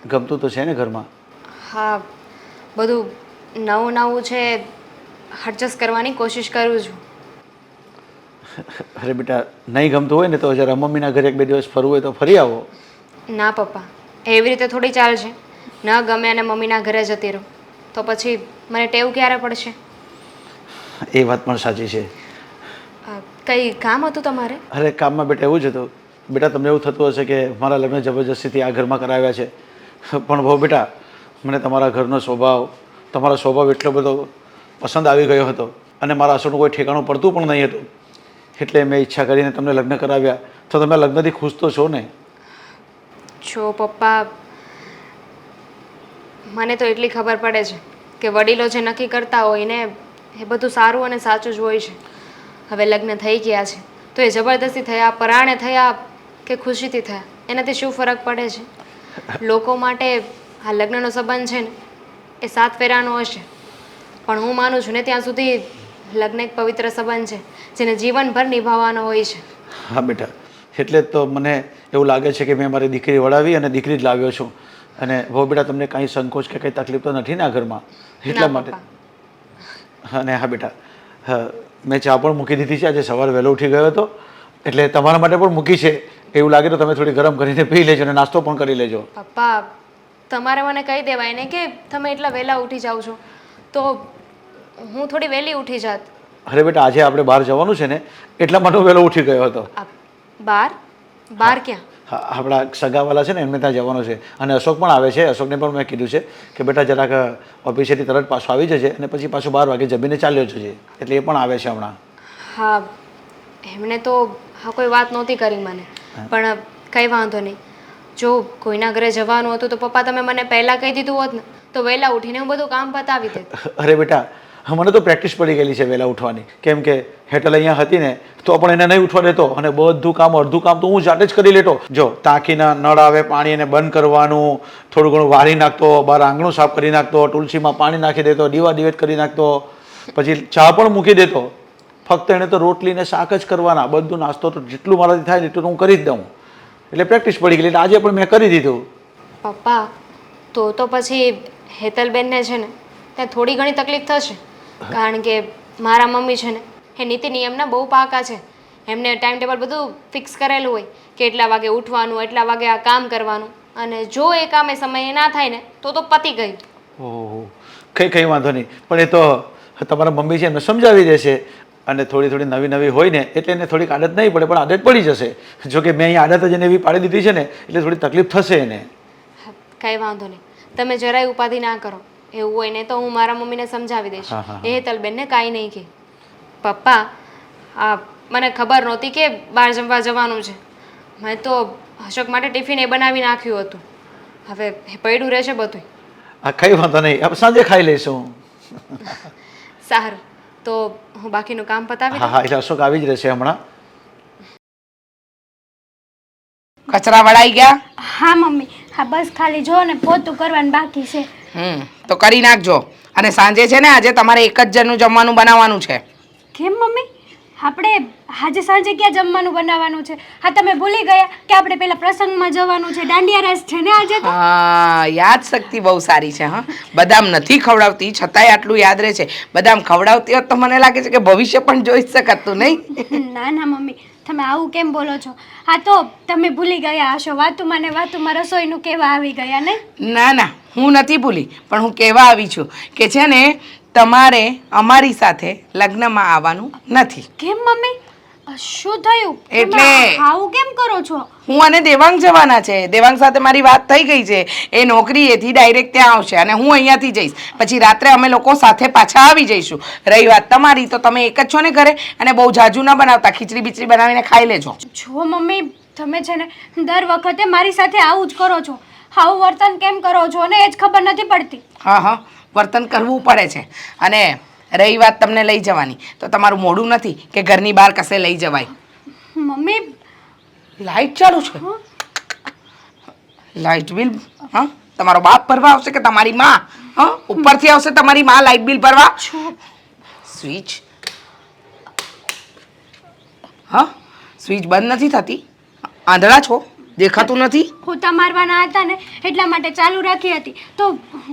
ગમતું તો છે ને ઘરમાં? હા, બધું નવું નવું છે, એડજસ્ટ કરવાની કોશિશ કરું છું. અરે બેટા, નહીં ગમતું હોય ને તો જરા મમ્મીના ઘરે એક બે દિવસ ફરવું હોય તો ફરી આવો. ના પપ્પા, એવી રીતે થોડી ચાલશે. ન ગમે અને મમ્મીના ઘરે જતી રહું તો પછી મને ટેવ ક્યારે પડશે? એ વાત પણ સાચી છે. કંઈ કામ હતું તમારે? અરે કામમાં બેટા એવું જ હતું. બેટા તમને એવું થતું હશે કે મારા લગ્ન જબરજસ્તીથી આ ઘરમાં કરાવ્યા છે, પણ બહુ બેટા મને તમારા ઘરનો સ્વભાવ, તમારો સ્વભાવ એટલો બધો પસંદ આવી ગયો હતો અને મારા અસરનું કોઈ ઠેકાણું પડતું પણ નહીં હતું. એટલે મેં ઈચ્છા કરીને તમને લગ્ન કરાવ્યા. તો તમે લગ્નથી ખુશ તો છો ને? જો પપ્પા, મને તો એટલી ખબર પડે છે કે વડીલો જે નક્કી કરતા હોય ને એ બધું સારું અને સાચું જ હોય છે. હવે લગ્ન થઈ ગયા છે તો એ જબરદસ્તી થયા, પરાણે થયા કે ખુશીથી થયા, એનાથી શું ફરક પડે છે? લોકો માટે આ લગ્નનો સંબંધ છે ને એ 7 ફેરાનો હશે, પણ હું માનું છું ને ત્યાં સુધી લગ્ન એક પવિત્ર સંબંધ છે જેને જીવનભર નિભાવવાનો હોય છે. હા બેટા, એટલે જ તો મને એવું લાગે છે કે મેં મારી દીકરી વળાવી અને દીકરી જ લાવ્યો છું. અને બહુ બેટા તમને કાંઈ સંકોચ કે કંઈ તકલીફ તો નથી ને આ ઘરમાં? એટલા માટે. અને હા બેટા, હા મેં ચા પણ મૂકી દીધી છે. આજે સવારે વહેલો ઉઠી ગયો હતો એટલે તમારા માટે પણ મૂકી છે. એવું લાગે તો તમે થોડી ગરમ કરીને પી લેજો અને નાસ્તો પણ કરી લેજો. પપ્પા, તમારે મને કહી દેવાય ને કે તમે એટલા વહેલા ઉઠી જાઓ છો તો હું થોડી વહેલી ઉઠી જાત. અરે બેટા, આજે આપણે બહાર જવાનું છે ને એટલા માટે હું વહેલો ઉઠી ગયો હતો. બહાર? બહાર ક્યાં? હા, આપણા સગાવાલા છે ને એમને ત્યાં જવાનું છે અને અશોક પણ આવે છે. અશોકને પણ મેં કીધું છે કે બેટા જરાક ઓફિસેથી તરત પાછો આવી જજે અને પછી પાછો 12 વાગે જમીને ચાલ્યો જજે. એટલે એ પણ આવે છે હમણાં. હા, એમણે તો હા કોઈ વાત નહોતી કરી મને, પણ કંઈ વાંધો નહીં. જો કોઈના ઘરે જવાનું હતું તો પપ્પા તમે મને પહેલાં કહી દીધું હોત ને તો વહેલા ઉઠીને હું બધું કામ પતાવી દેત. અરે બેટા, મને તો પ્રેક્ટિસ પડી ગયેલી છે વહેલા ઉઠવાની. કેમ કે હેટલ અહીંયા હતી ને તો પણ એને નહીં ઉઠવા દેતો અને બધું કામ, અડધું કામ તો હું જાતે જ કરી લેતો. જો ટાંકીના નળ આવે પાણી એને બંધ કરવાનું, થોડું ઘણું વાળી નાખતો, બહાર આંગણું સાફ કરી નાખતો, તુલસીમાં પાણી નાખી દેતો, દીવા દિવેટ કરી નાખતો, પછી ચા પણ મૂકી દેતો. ફક્ત એને તો રોટલી ને શાક જ કરવાના. બધું નાસ્તો તો જેટલું મારાથી થાય એટલું હું કરી જ દઉં. એટલે પ્રેક્ટિસ પડી ગઈ. એટલે આજે પણ મેં કરી દીધું. પપ્પા, તો પછી હેતલબેનને છે ને ત્યાં થોડી ઘણી તકલીફ થશે, કારણ કે મારા મમ્મી છે ને એ નીતિ નિયમના બહુ પાકા છે. એમને ટાઈમ ટેબલ બધું ફિક્સ કરેલું હોય કે એટલા વાગે ઉઠવાનું, એટલા વાગે આ કામ કરવાનું, અને જો એ કામ એ સમયે ના થાય ને તો પતી ગયું. ઓહો, કંઈ વાંધો નહીં. પણ એ તો તમારા મમ્મી છે એમને સમજાવી દેશે અને થોડી થોડી નવી નવી હોય ને એટલે એને થોડીક આદત નહીં પડે, પણ આદત પડી જશે. જો કે મેં અહીંયા આદત જ એને એવી પાડી દીધી છે ને એટલે થોડી તકલીફ થશે એને. કંઈ વાંધો નહીં, તમે જરાય ઉપાધિ ના કરો. એવું હોય ને તો હું મારા મમ્મીને સમજાવી દઈશ. એ હેતલબેનને કાંઈ નહીં કહે. પપ્પા, મને ખબર નહોતી કે બહાર જમવા જવાનું છે. મેં તો અશોક માટે ટિફિન એ બનાવી નાખ્યું હતું. હવે એ પડ્યું રહેશે બધું. હા કઈ વાંધો નહીં, આપણે સાંજે ખાઈ લઈશું. સારું, તો હું બાકીનું કામ પતાવી હા દઉં. હા, એટલે અશોક આવી જ રહેશે હમણાં. કચરા વળાઈ ગયા? હા મમ્મી, હા બસ ખાલી જો ને પોતું કરવાનું બાકી છે. તો કરી નાખજો. અને સાંજે છે ને આજે તમારે એક જ જણનું જમવાનું બનાવવાનું છે. કેમ મમ્મી? આપણે આજે સાંજે ક્યાં જમવાનું બનાવવાનું છે? હા તમે ભૂલી ગયા કે આપણે પેલા પ્રસંગમાં જવાનું છે, દાંડિયા રાસ છે ને આજે તો. હા, યાદ શક્તિ બહુ સારી છે. હા, બદામ નથી ખવડાવતી છતાંય આટલું યાદ રહે છે. બદામ ખવડાવતી હોત તો મને લાગે છે કે ભવિષ્ય પણ જોઈ શકાતું નહીં. ના ના મમ્મી, તમે આવું કેમ બોલો છો? હા તો તમે ભૂલી ગયા હશો, વાતુમાં ને વાતુમાં રસોઈનું કેવા આવી ગયા ને. ના ના, હું નથી ભૂલી, પણ હું કહેવા આવી છું કે છે ને તમારે અમારી સાથે લગ્નમાં આવવાનું નથી. કેમ મમ્મી? શું થયું? એટલે- તમે આવું કેમ કરો છો? હું અને દેવાંગ જવાના છે. દેવાંગ સાથે મારી વાત થઈ ગઈ છે. એ નોકરીએથી ડાયરેક્ટ ત્યાં આવશે અને હું અહીંયાથી જઈશ. પછી રાત્રે અમે લોકો સાથે પાછા આવી જઈશું. રહી વાત તમારી, તો તમે એક જ છો ને ઘરે, અને બહુ જાજુ ના બનાવતા, ખીચડી બીચડી બનાવીને ખાઈ લેજો. જો મમ્મી, તમે છે ને દર વખતે મારી સાથે આવું જ કરો છો. આવું વર્તન કેમ કરો છો ને એ જ ખબર નથી પડતી. હા હા, વર્તન કરવું પડે છે. અને રહી વાત તમને લઈ જવાની, તો તમારું મોડું નથી કે ઘરની બહાર કશે લઈ જવાય. મમ્મી, લાઈટ ચાલુ છે. લાઈટ બિલ હા તમારો બાપ ભરવા આવશે કે તમારી માં? હા, ઉપરથી આવશે તમારી માં લાઈટ બિલ ભરવા. સ્વિચ હા, સ્વિચ બંધ નથી થતી. આંધળા છો? દેખાતું નથી? પોતા મારવાના હતા ને એટલા માટે ચાલુ રાખી હતી, તો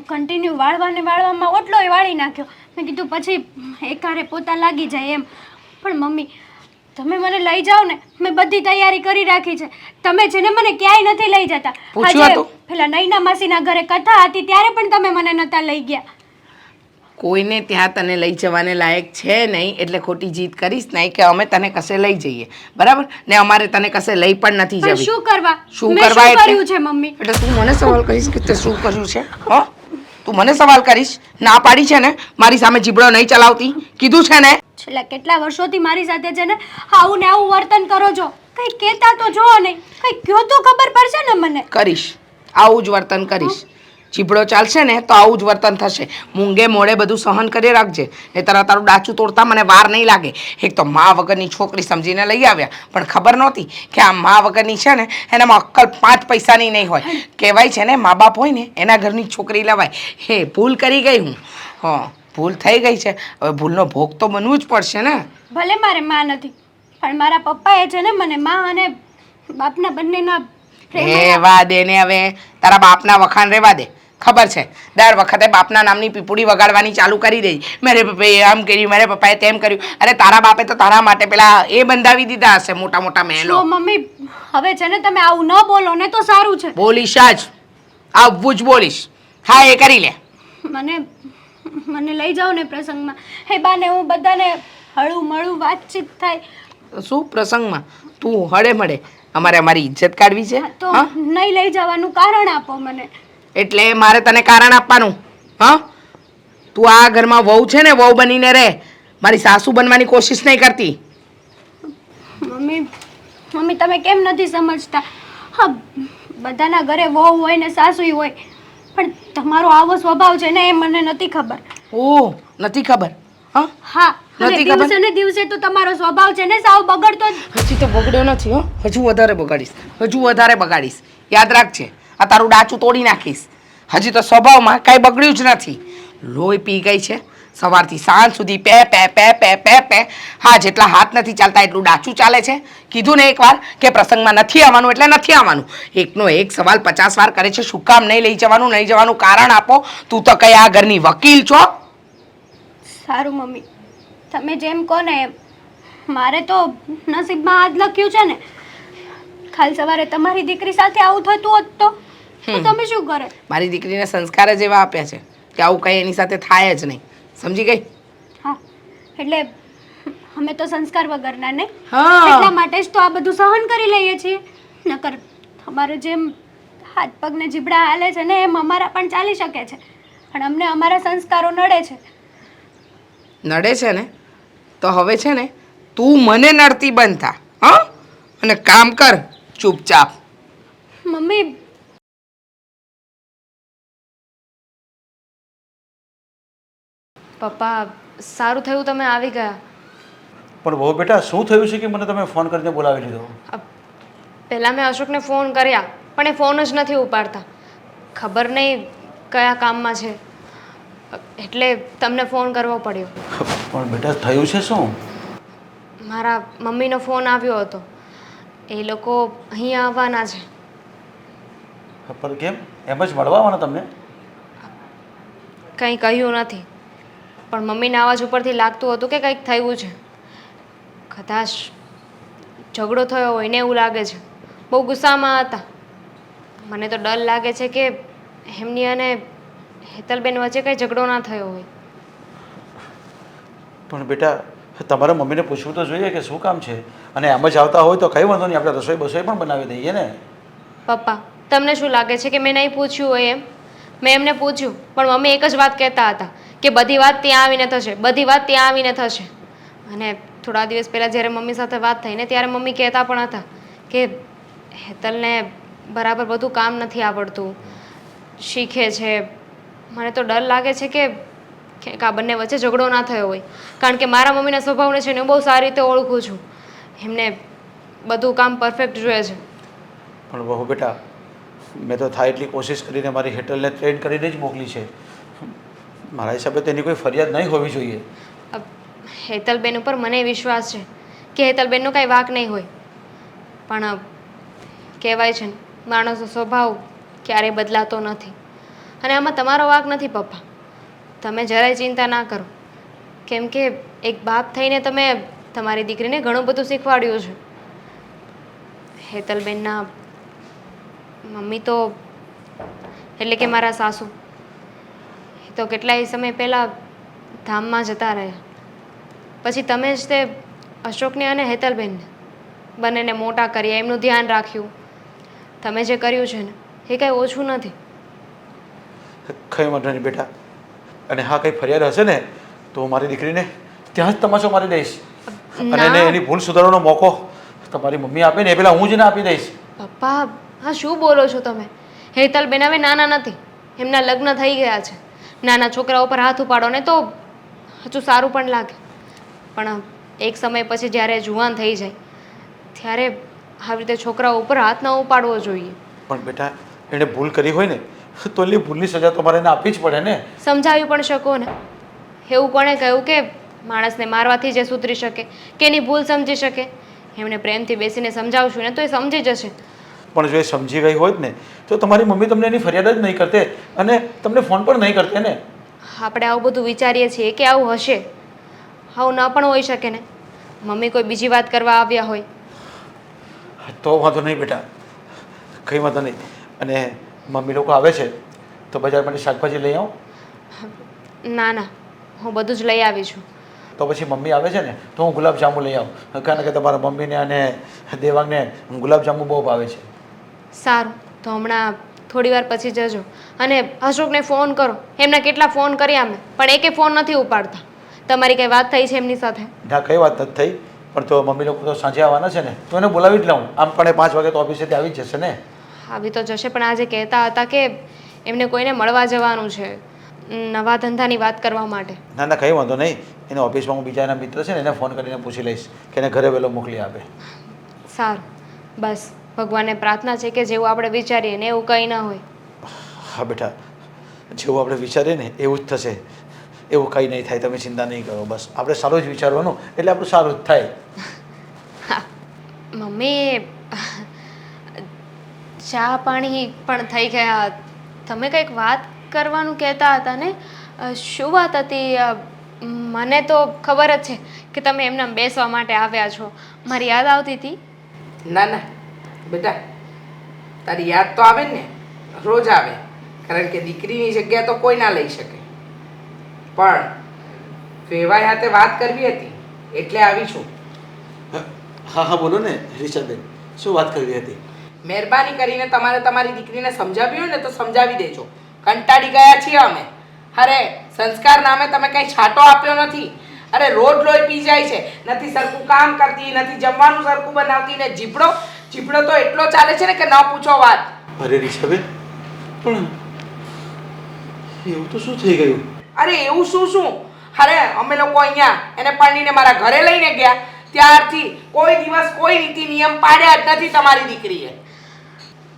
કન્ટિન્યુ વાળવામાં ઓટલોય વાળી નાખ્યો. મેં કીધું પછી એકારે પોતા લાગી જાય એમ. પણ મમ્મી, તમે મને લઈ જાઓ ને, મેં બધી તૈયારી કરી રાખી છે. તમે છે ને મને ક્યાંય નથી લઈ જતા. પૂછ્યું આજે હતું? પેલા નૈના માસીના ઘરે કથા હતી ત્યારે પણ તમે મને નતા લઈ ગયા. કોઈને ત્યાં તને લઈ જવાને લાયક છે નહીં, એટલે ખોટી જીદ કરીશ નહીં કે અમે તને કશે લઈ જઈએ, બરાબર ને? અમારે તને કશે લઈ પણ નથી પણ જવી. શું કરવા? શું મેં કરવા એટલે? કર્યું છે મમ્મી? એટલે તું મને સવાલ કરીશ કે તે શું કર્યું છે? હો, તું મને સવાલ કરીશ? ના પાડી છે ને મારી સામે જીબડો નહીં ચલાવતી, કીધું છે ને. છેલ્લા કેટલા વર્ષોથી મારી સાથે છે ને આવું ને આવું વર્તન કરો છો. કઈ કહેતા તો જો નહીં, કઈ કયો તો ખબર પડશે ને મને. કરીશ, આવું જ વર્તન કરીશ. જીબડો ચાલશે ને તો આવું જ વર્તન થશે. મૂંગે મોડે બધું સહન કરી રાખજે, એ તારું ડાચું તોડતા મને વાર નહીં લાગે. એક તો મા વગરની છોકરી સમજીને લઈ આવ્યા, પણ ખબર નહોતી કે આ મા વગરની છે ને એનામાં અક્કલ 5 પૈસાની નહીં હોય. કહેવાય છે ને મા બાપ હોય ને એના ઘરની છોકરી લવાય. હે ભૂલ કરી ગઈ હું. હા, ભૂલ થઈ ગઈ છે, હવે ભૂલનો ભોગ તો બનવું જ પડશે ને. ભલે મારે માં નથી, પણ મારા પપ્પાએ છે ને મને માં અને બાપના બંનેના રેવા દે ને હવે, તારા બાપના વખાણ રેવા દે. ખબર છે દર વખતે બાપના નામની પીપુડી વગાડવાની ચાલુ કરી દે. મારે પપ્પાએ આમ કર્યું, મારે પપ્પાએ તેમ કર્યું. અરે તારા બાપે તો તારા માટે પેલા એ બંધાવી દીધા હશે મોટા મોટા મહેલો. જો મમ્મી, હવે છે ને તમે આવું ન બોલો ને તો સારું છે. બોલીશ જ, આવું જ બોલીશ. હા, એ કરી લે. મને લઈ જાઓ ને પ્રસંગમાં. હે બાને હું બધાને હળું મળું વાતચીત થાય. શું પ્રસંગમાં? તું હળે મળે? અમારે અમારી ઇજ્જત કાઢવી છે? તો નહીં લઈ જવાનું કારણ આપો મને. એટલે મારે તને કારણ આપવાનું? હા, તું આ ઘરમાં વહુ છે ને, વહુ બનીને રહે. મારી સાસુ બનવાની કોશિશ નહીં કરતી. મમ્મી તમે કેમ નથી સમજતા? હા, બધાના ઘરે વહુ હોય ને સાસુય હોય, પણ તમારો આવો સ્વભાવ છે ને એ મને નથી ખબર. ઓહ, નથી ખબર? હા હા, અને નથી ખબર? દિવસે ને દિવસે તો તમારો સ્વભાવ છે ને સાવ બગડતો જ. હજી તો બગડ્યો નથી. હો, હજુ વધારે બગાડીશ, હજુ વધારે બગાડીશ. યાદ રાખજે, આ તારું ડાચું તોડી નાખીશ. હજી તો સ્વભાવમાં કાંઈ બગડ્યું જ નથી. લોહી પી ગઈ છે સવારથી સાંજ સુધી, pay pay pay pay pay pay. હા, જેટલા હાથ નથી ચાલતા એટલું ડાચું ચાલે છે. કીધું ને એકવાર કે પ્રસંગમાં નથી આવવાનું એટલે નથી આવવાનું. એકનો એક સવાલ 50 વાર કરે છે. શું કામ નહીં લઈ જવાનું? નહીં જવાનું કારણ આપો. તું તો કઈ આ ઘરની વકીલ છો? સારું મમ્મી, તમે જેમ કહો ને એમ. મારે તો નસીબમાં હાથ લખ્યું છે ને. કાલ સવારે તમારી દીકરી સાથે આવું થતું હોત તો તમે શું કરે? મારી દીકરીને સંસ્કાર જ એવા આપ્યા છે કે આવું કંઈ એની સાથે થાય જ નહીં. સમજી ગઈ? હા, એટલે અમે તો સંસ્કાર વગરના ને, હા. એટલા માટે જ તો આ બધું સહન કરી લઈએ છીએ. નકર અમારે જેમ હાથ પગને જીબડા હાલે છે ને એમ અમારા પણ ચાલી શકે છે, પણ અમને અમારા સંસ્કારો નડે છે. નડે છે ને તો હવે છે ને તું મને નડતી બંધ થા. હા, અને કામ કર ચૂપચાપ. મમ્મી પપ્પા સારું થયું તમે આવી ગયા. પણ બહુ બેટા શું થયું છે કે મને તમે ફોન કરીને બોલાવી લીધો? પહેલાં મેં અશોકને ફોન કર્યા પણ એ ફોન જ નથી ઉપાડતા. ખબર નહીં કયા કામમાં છે, એટલે તમને ફોન કરવો પડ્યો. પણ બેટા થયું છે શું? મારા મમ્મીનો ફોન આવ્યો હતો. એ લોકો અહીંયા આવવાના છે. પણ કેમ એમ જ મળવા આવવાના તમને? કંઈ કહ્યું નથી, પણ મમ્મીના અવાજ ઉપરથી લાગતું હતું કે કંઈક થયું છે. કદાચ ઝઘડો થયો હોય ને એવું લાગે છે. બહુ ગુસ્સામાં હતા. મને તો ડર લાગે છે કે એમની અને હેતલબેન વચ્ચે કંઈ ઝઘડો ના થયો હોય. પણ બેટા તમારા મમ્મીને પૂછવું તો જોઈએ કે શું કામ છે, અને આમ જ આવતા હોય તો કંઈ વાંધો નહીં, આપણે રસોઈ બસોઈ પણ બનાવી દઈએ ને. પપ્પા તમને શું લાગે છે કે મેં નહીં પૂછ્યું હોય એમ? મેં એમને પૂછ્યું પણ મમ્મી એક જ વાત કહેતા હતા કે બધી વાત ત્યાં આવીને થશે, બધી વાત ત્યાં આવીને થશે. અને થોડા દિવસ પહેલાં જ્યારે મમ્મી સાથે વાત થઈ ને ત્યારે મમ્મી કહેતા પણ હતા કે હેતલને બરાબર બધું કામ નથી આવડતું, શીખે છે. મને તો ડર લાગે છે કે ક્યાંક આ બંને વચ્ચે ઝઘડો ના થયો હોય, કારણ કે મારા મમ્મીના સ્વભાવને છે ને હું બહુ સારી રીતે ઓળખું છું. એમને બધું કામ પરફેક્ટ જોઈએ છે. પણ બહુ બેટા મેં તો થાય એટલી કોશિશ કરીને મારી હેટલને ટ્રેન કરીને જ મોકલી છે. મારા હિસાબે તેની કોઈ ફરિયાદ નહીં હોવી જોઈએ. હેતલબેન ઉપર મને વિશ્વાસ છે કે હેતલબેનનો કાંઈ વાંક નહીં હોય, પણ કહેવાય છે ને માણસનો સ્વભાવ ક્યારેય બદલાતો નથી. અને આમાં તમારો વાંક નથી પપ્પા. તમે જરાય ચિંતા ના કરો, કેમ કે એક બાપ થઈને તમે તમારી દીકરીને ઘણું બધું શીખવાડ્યું છે. હેતલબેનના મમ્મી તો એટલે કે મારા સાસુ એ તો કેટલાય સમય પહેલાં ધામમાં જતા રહ્યા. પછી તમે જ તે અશોકને અને હેતલબેનને બંનેને મોટા કર્યા, એમનું ધ્યાન રાખ્યું. તમે જે કર્યું છે ને એ કાંઈ ઓછું નથી. કંઈ વાંધો નહીં બેટા, અને હા કંઈ ફરિયાદ હશે ને તો હું મારી દીકરીને ત્યાં જ તમાચો મારી દઈશ, અને એને એની ભૂલ સુધારવાનો મોકો તમારી મમ્મી આપે ને એ પહેલાં હું જ એને આપી દઈશ. પપ્પા હા શું બોલો છો તમે? હેતલબેન હવે નાના નથી, એમના લગ્ન થઈ ગયા છે. નાના છોકરા ઉપર હાથ ઉપાડો ને તો હજુ સારું પણ લાગે, પણ એક સમય પછી જ્યારે જુવાન થઈ જાય ત્યારે આવી રીતે છોકરાઓ ઉપર હાથ ન ઉપાડવો જોઈએ. પણ બેટા એણે ભૂલ કરી હોય ને તો એની ભૂલની સજા તમારે એને આપવી જ પડે ને. સમજાવી પણ શકો ને. એવું કોણે કહ્યું કે માણસને મારવાથી જે સુધરી શકે કે એની ભૂલ સમજી શકે? એમને પ્રેમથી બેસીને સમજાવશું ને તો એ સમજી જશે. પણ જો એ સમજી ગઈ હોત ને તો તમારી મમ્મી તમને એની ફરિયાદ જ નહીં કરતે અને તમને ફોન પણ નહીં કરતે ને. આપણે આવું બધું વિચારીએ છીએ કે આવું હશે, આવું ન પણ હોઈ શકે ને. મમ્મી કોઈ બીજી વાત કરવા આવ્યા હોય તો વાંધો નહીં બેટા, કંઈ વાંધો નહીં. અને મમ્મી લોકો આવે છે તો બજારમાંથી શાકભાજી લઈ આવો. ના ના હું બધું જ લઈ આવી છું. તો પછી મમ્મી આવે છે ને તો હું ગુલાબજાંબુ લઈ આવું, કારણ કે તમારા મમ્મીને અને દેવાંગને ગુલાબજાંબુ બહુ ભાવે છે. સારું, તો હમણાં થોડી વાર પછી જજો. અને અશોકને ફોન કરો. એમના કેટલા ફોન કર્યા મેં પણ એકે ફોન નથી ઉપાડતા. તમારી કંઈ વાત થઈ છે એમની સાથે? ના કંઈ વાત નથી થઈ, પણ તો મમ્મી લોકો તો સાંજે આવવાના છે ને તો એને બોલાવી જ લઉં. આમ પણ એ 5 વાગે તો ઓફિસેથી આવી જ જશે ને. આવી તો જશે, પણ આજે કહેતા હતા કે એમને કોઈને મળવા જવાનું છે નવા ધંધાની વાત કરવા માટે. ના ના કંઈ વાંધો નહીં, એને ઓફિસમાં હું બીજા એના મિત્ર છે ને એને ફોન કરીને પૂછી લઈશ કે એને ઘરે વહેલો મોકલી આપે. સારું, બસ ભગવાનને પ્રાર્થના છે કે જેવું આપણે વિચારીએ ને એવું કંઈ ના હોય. હા બેટા, જેવું આપણે વિચારીએ ને એવું જ થશે, એવું કંઈ નહીં થાય, તમે ચિંતા નહીં કરો. બસ આપણે સારું જ વિચારવાનું એટલે આપણું સારું જ થાય. હા મમ્મી, ચા પાણી પણ થઈ ગયા. તમે કંઈક વાત કરવાનું કહેતા હતા ને, શું વાત હતી? મને તો ખબર જ છે કે તમે એમને બેસવા માટે આવ્યા છો. મારી યાદ આવતી હતી. ના ના બેટા, તારી યાદ તો આવે ને, રોજ આવે, કારણ કે દીકરીની જગ્યા તો કોઈ ના લઈ શકે. પણ વેવાઈ હાથે વાત કરવી હતી એટલે આવી છું. હા હા બોલો ને રીચાબેન, શું વાત કરવી હતી? મહેરબાની કરીને તમારે તમારી દીકરીને સમજાવી હોય ને તો સમજાવી દેજો. કંટાળી ગયા છીએ અમે. અરે સંસ્કાર નામે તમે કંઈ છાંટો આપ્યો નથી. અરે રોજ લોહી પી જાય છે, નથી સરખું કામ કરતી, નથી જમવાનું સરખું બનાવતી, ને જીભડો તો એટલો ચાલે છે ને કે ન પૂછો વાત. અરે રીચાબેન, પણ એવું તો શું થઈ ગયું? અરે એવું શું? અરે અમે લોકો અહીંયા એને પરણીને મારા ઘરે લઈને ગયા ત્યારથી કોઈ દિવસ કોઈ નીતિ નિયમ પાડ્યા જ નથી તમારી દીકરીએ.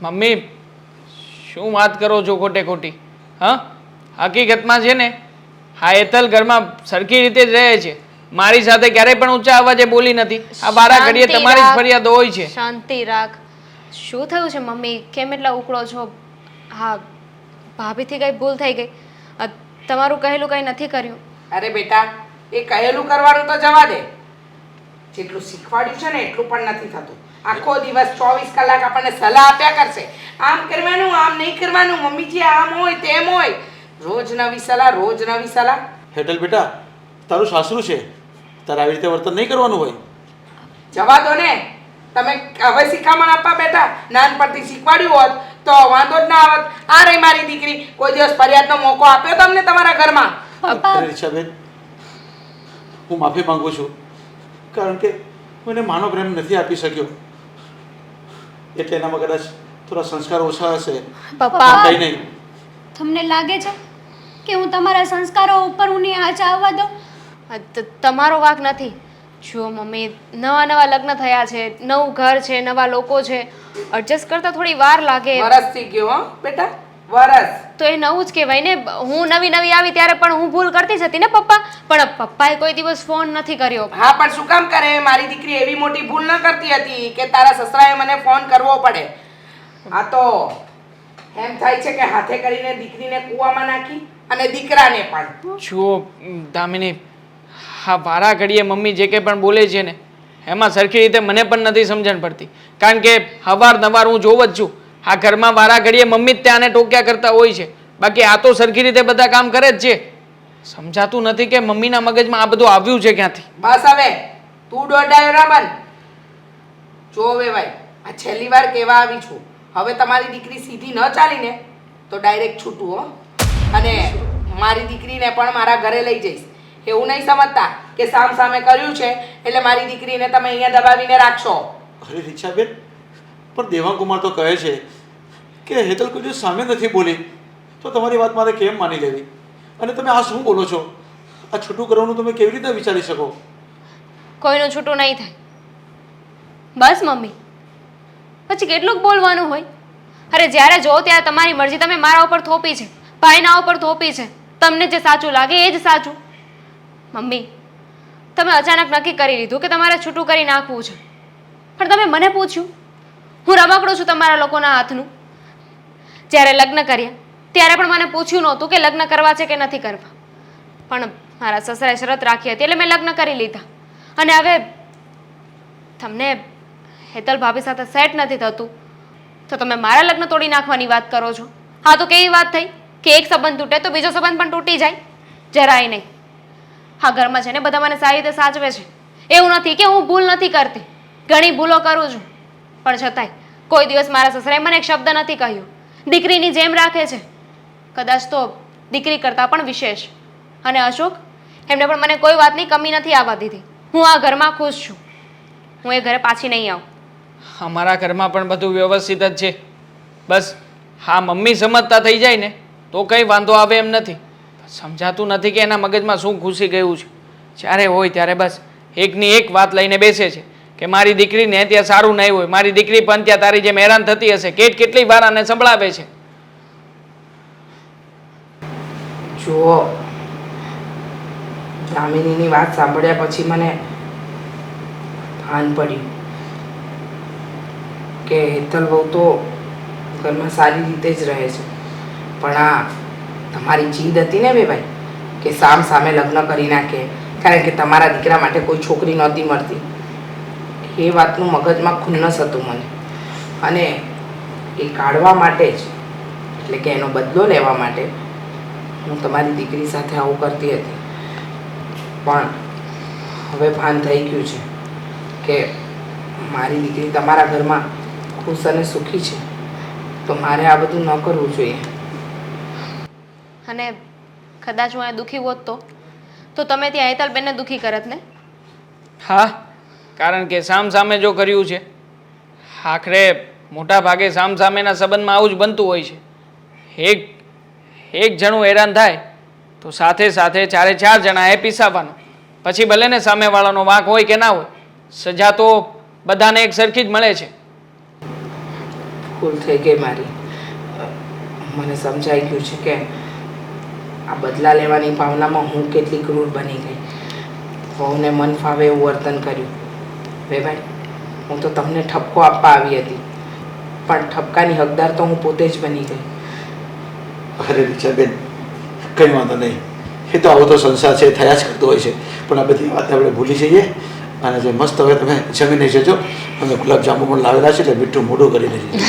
મમ્મી શું વાત કરો છો ખોટે ખોટી? હા, હકીકતમાં છે ને હા હેતલ ઘરમાં સરખી રીતે જ રહે છે. મારી સાથે ક્યારેય પણ ઊંચા અવાજે બોલી નથી. આ બારા ઘડીએ તમારી જ ફરિયાદ હોય છે. શાંતિ રાખ. શું થયું છે મમ્મી? કેમ એટલા ઉકળો છો? હા, ભાભીથી કઈ ભૂલ થઈ ગઈ. તમારું કહેલું કઈ નથી કર્યું. અરે બેટા, એ કહેલું કરવાનું તો જવા દે. જેટલું શીખવાડ્યું છે ને એટલું પણ નથી થતું. આખો દિવસ 24 કલાક આપણને સલાહ આપ્યા કરશે. આમ કરવાનું, આમ નહીં કરવાનું, મમ્મીજી આમ હોય તેમ હોય. રોજ નવી સલાહ, રોજ નવી સલાહ. હેતલ બેટા, તારું સાસરું છે, તારે આવી રીતે વર્તન નહીં કરવાનું હોય. જવા દો ને. તમે હવે શિખામણ આપવા બેઠા. નાનપણથી શીખવાડ્યું હોત તો વાંધો જ ના આવત. આ રહી મારી દીકરી, કોઈ દિવસ ફરિયાદનો મોકો આપ્યો તમને તમારા ઘરમાં? અરે રીક્ષાબેન, હું માફી માંગુ છું, કારણ કે હું એને માનો પ્રેમ નથી આપી શક્યો, એટલે એનામાં કદાચ થોડા સંસ્કાર ઓછા હશે. પપ્પા કંઈ નહીં. તમને લાગે છે કે હું તમારા સંસ્કારો ઉપર હું આંચ આવવા દઉં? તમારો વાંક નથી. જુઓ મમ્મી, નવા લગ્ન થયા છે, નવું ઘર છે, નવા લોકો છે, એડજસ્ટ કરતા થોડી વાર લાગે. વરસ થઈ ગયો હો બેટા, વરસ. તો એ નવું જ કહેવાય ને. હું નવી આવી ત્યારે પણ હું ભૂલ કરતી જ હતી ને પપ્પા. પણ પપ્પાએ કોઈ દિવસ ફોન નથી કર્યો. હા, પણ શું કામ કરે? મારી દીકરી એવી મોટી ભૂલ ન કરતી હતી કે તારા સસરાએ મને ફોન કરવો પડે. આ તો એમ થાય છે કે હાથે કરીને દીકરીને કૂવામાં નાખી અને દીકરાને પણ. જુઓ દામિની, હા વારા ઘડીએ મમ્મી જે કંઈ પણ બોલે છે ને એમાં સરખી રીતે મને પણ નથી સમજણ પડતી. કારણ કે અવારનવાર હું જોઉં જ છું આ ઘરમાં વારા ઘડીએ મમ્મી જ ત્યાંને ટોક્યા કરતા હોય છે. બાકી આ તો સરખી રીતે બધા કામ કરે જ છે. સમજાતું નથી કે મમ્મીના મગજમાં આ બધું આવ્યું છે ક્યાંથી. બસ હવે તું દોડાયો ના બન. જો હવે ભાઈ, આ છેલ્લી વાર કહેવા આવી છું. હવે તમારી દીકરી સીધી ન ચાલીને તો ડાયરેક્ટ છૂટું હો. અને મારી દીકરીને પણ મારા ઘરે લઈ જઈશ. એવું નહીં સમજતા કે સામ સામે કર્યું છે એટલે મારી દીકરીને તમે અહીંયા દબાવીને રાખશો. અરે રીક્ષાબેન, પણ દેવાંગકુમાર તો કહે છે કે હેતલ કોઈ દિવસ સામે નથી બોલી, તો તમારી વાત મારે કેમ માની લેવી? અને તમે આ શું બોલો છો? આ છૂટું કરવાનું તમે કેવી રીતે વિચારી શકો? કોઈનું છૂટું નહીં થાય. બસ મમ્મી, પછી કેટલુંક બોલવાનું હોય? અરે જ્યારે જો ત્યારે તમારી મરજી. તમે મારા ઉપર થોપી છે, ભાઈના ઉપર થોપી છે. તમને જે સાચું લાગે એ જ સાચું. મમ્મી, તમે અચાનક નક્કી કરી લીધું કે તમારે છૂટું કરી નાખવું છે, પણ તમે મને પૂછ્યું? હું રમકડું છું તમારા લોકોના હાથનું? જ્યારે લગ્ન કર્યા ત્યારે પણ મને પૂછ્યું નહોતું કે લગ્ન કરવા છે કે નથી કરવા. પણ મારા સસરાએ શરત રાખી હતી એટલે મેં લગ્ન કરી લીધા. અને હવે તમને હેતલ ભાભી સાથે સેટ નથી થતું તો તમે મારા લગ્ન તોડી નાખવાની વાત કરો છો. હા, તો કેવી વાત થઈ કે એક સંબંધ તૂટે તો બીજો સંબંધ પણ તૂટી જાય? જરાય નહીં. હા, ઘરમાં છે ને બધા મને સારી રીતે સાચવે છે. એવું નથી કે હું ભૂલ નથી કરતી, ઘણી ભૂલો કરું છું, પણ છતાંય કોઈ દિવસ મારા સસરાએ મને એક શબ્દ નથી કહ્યું. દીકરીની જેમ રાખે છે, કદાચ તો દીકરી કરતાં પણ વિશેષ. અને અશોક, એમને પણ મને કોઈ વાતની કમી નથી આવવા દીધી. હું આ ઘરમાં ખુશ છું. હું એ ઘરે પાછી નહીં આવું. અમારા ઘરમાં પણ બધું વ્યવસ્થિત જ છે. બસ હા મમ્મી સમજતા થઈ જાય ને તો કંઈ વાંધો આવે એમ નથી. સમજાતું નથી કે એના મગજમાં શું ઘૂસી ગયું છે. જ્યારે હોય ત્યારે બસ એકની એક વાત લઈને બેસે છે કે મારી દીકરીને ત્યાં સારું નહીં હોય, મારી દીકરી પણ ત્યાં તારી જેમ હેરાન થતી હશે. કેટલી વાર આને સંભળાવે છે. જુઓ, દામિનીની વાત સાંભળ્યા પછી મને ભાન પડ્યું કે હેતલ બહુ તો ઘરમાં સારી રીતે જ રહે છે, પણ આ તમારી જીદ હતી ને ભાઈ કે સામ સામે લગ્ન કરી નાખે કારણ કે તમારા દીકરા માટે કોઈ છોકરી નહોતી મળતી. એ વાતનું મગજમાં ખુન્નસ હતું મને, અને એ કાઢવા માટે જ, એટલે કે એનો બદલો લેવા માટે હું તમારી દીકરી સાથે આવું કરતી હતી. પણ હવે ભાન થઈ ગયું છે કે મારી દીકરી તમારા ઘરમાં ખુશ અને સુખી છે, તો મારે આ બધું ન કરવું જોઈએ. અને કદાચ હું અહીંયા દુઃખી હોત તો તમે ત્યાં હેતલબેનને દુઃખી કરત ને? હા, કારણ કે સામ સામે જો કર્યું છે, આખરે મોટા ભાગે સામ સામેના સંબંધમાં આવું જ બનતું હોય છે. એક જણું હેરાન થાય તો સાથે સાથે ચારે ચાર જણાએ પીસાવવાનો. પછી ભલે ને સામેવાળાનો વાંક હોય કે ના હોય, સજા તો બધાને એક સરખી જ મળે છે. ભૂલ થઈ ગઈ મારી. મને સમજાઈ ગયું છે કે આ બદલા લેવાની ભાવનામાં હું કેટલી ક્રૂર બની ગઈ. વહુને મન ફાવે એવું વર્તન કર્યું. ભાઈ હું તો તમને ઠપકો આપવા આવી હતી, પણ ઠપકાની હકદાર તો હું પોતે જ બની ગઈ. અરે રીચાબેન, કંઈ વાંધો નહીં. એ તો આવો તો સંસાર છે, થયા જ કરતો હોય છે. પણ આ બધી વાત આપણે ભૂલી જઈએ અને જે મસ્ત હવે તમે જમીને જજો. અમે ગુલાબજાંબુ પણ લાવેલા છે એટલે મીઠું મોઢું કરી દેજો.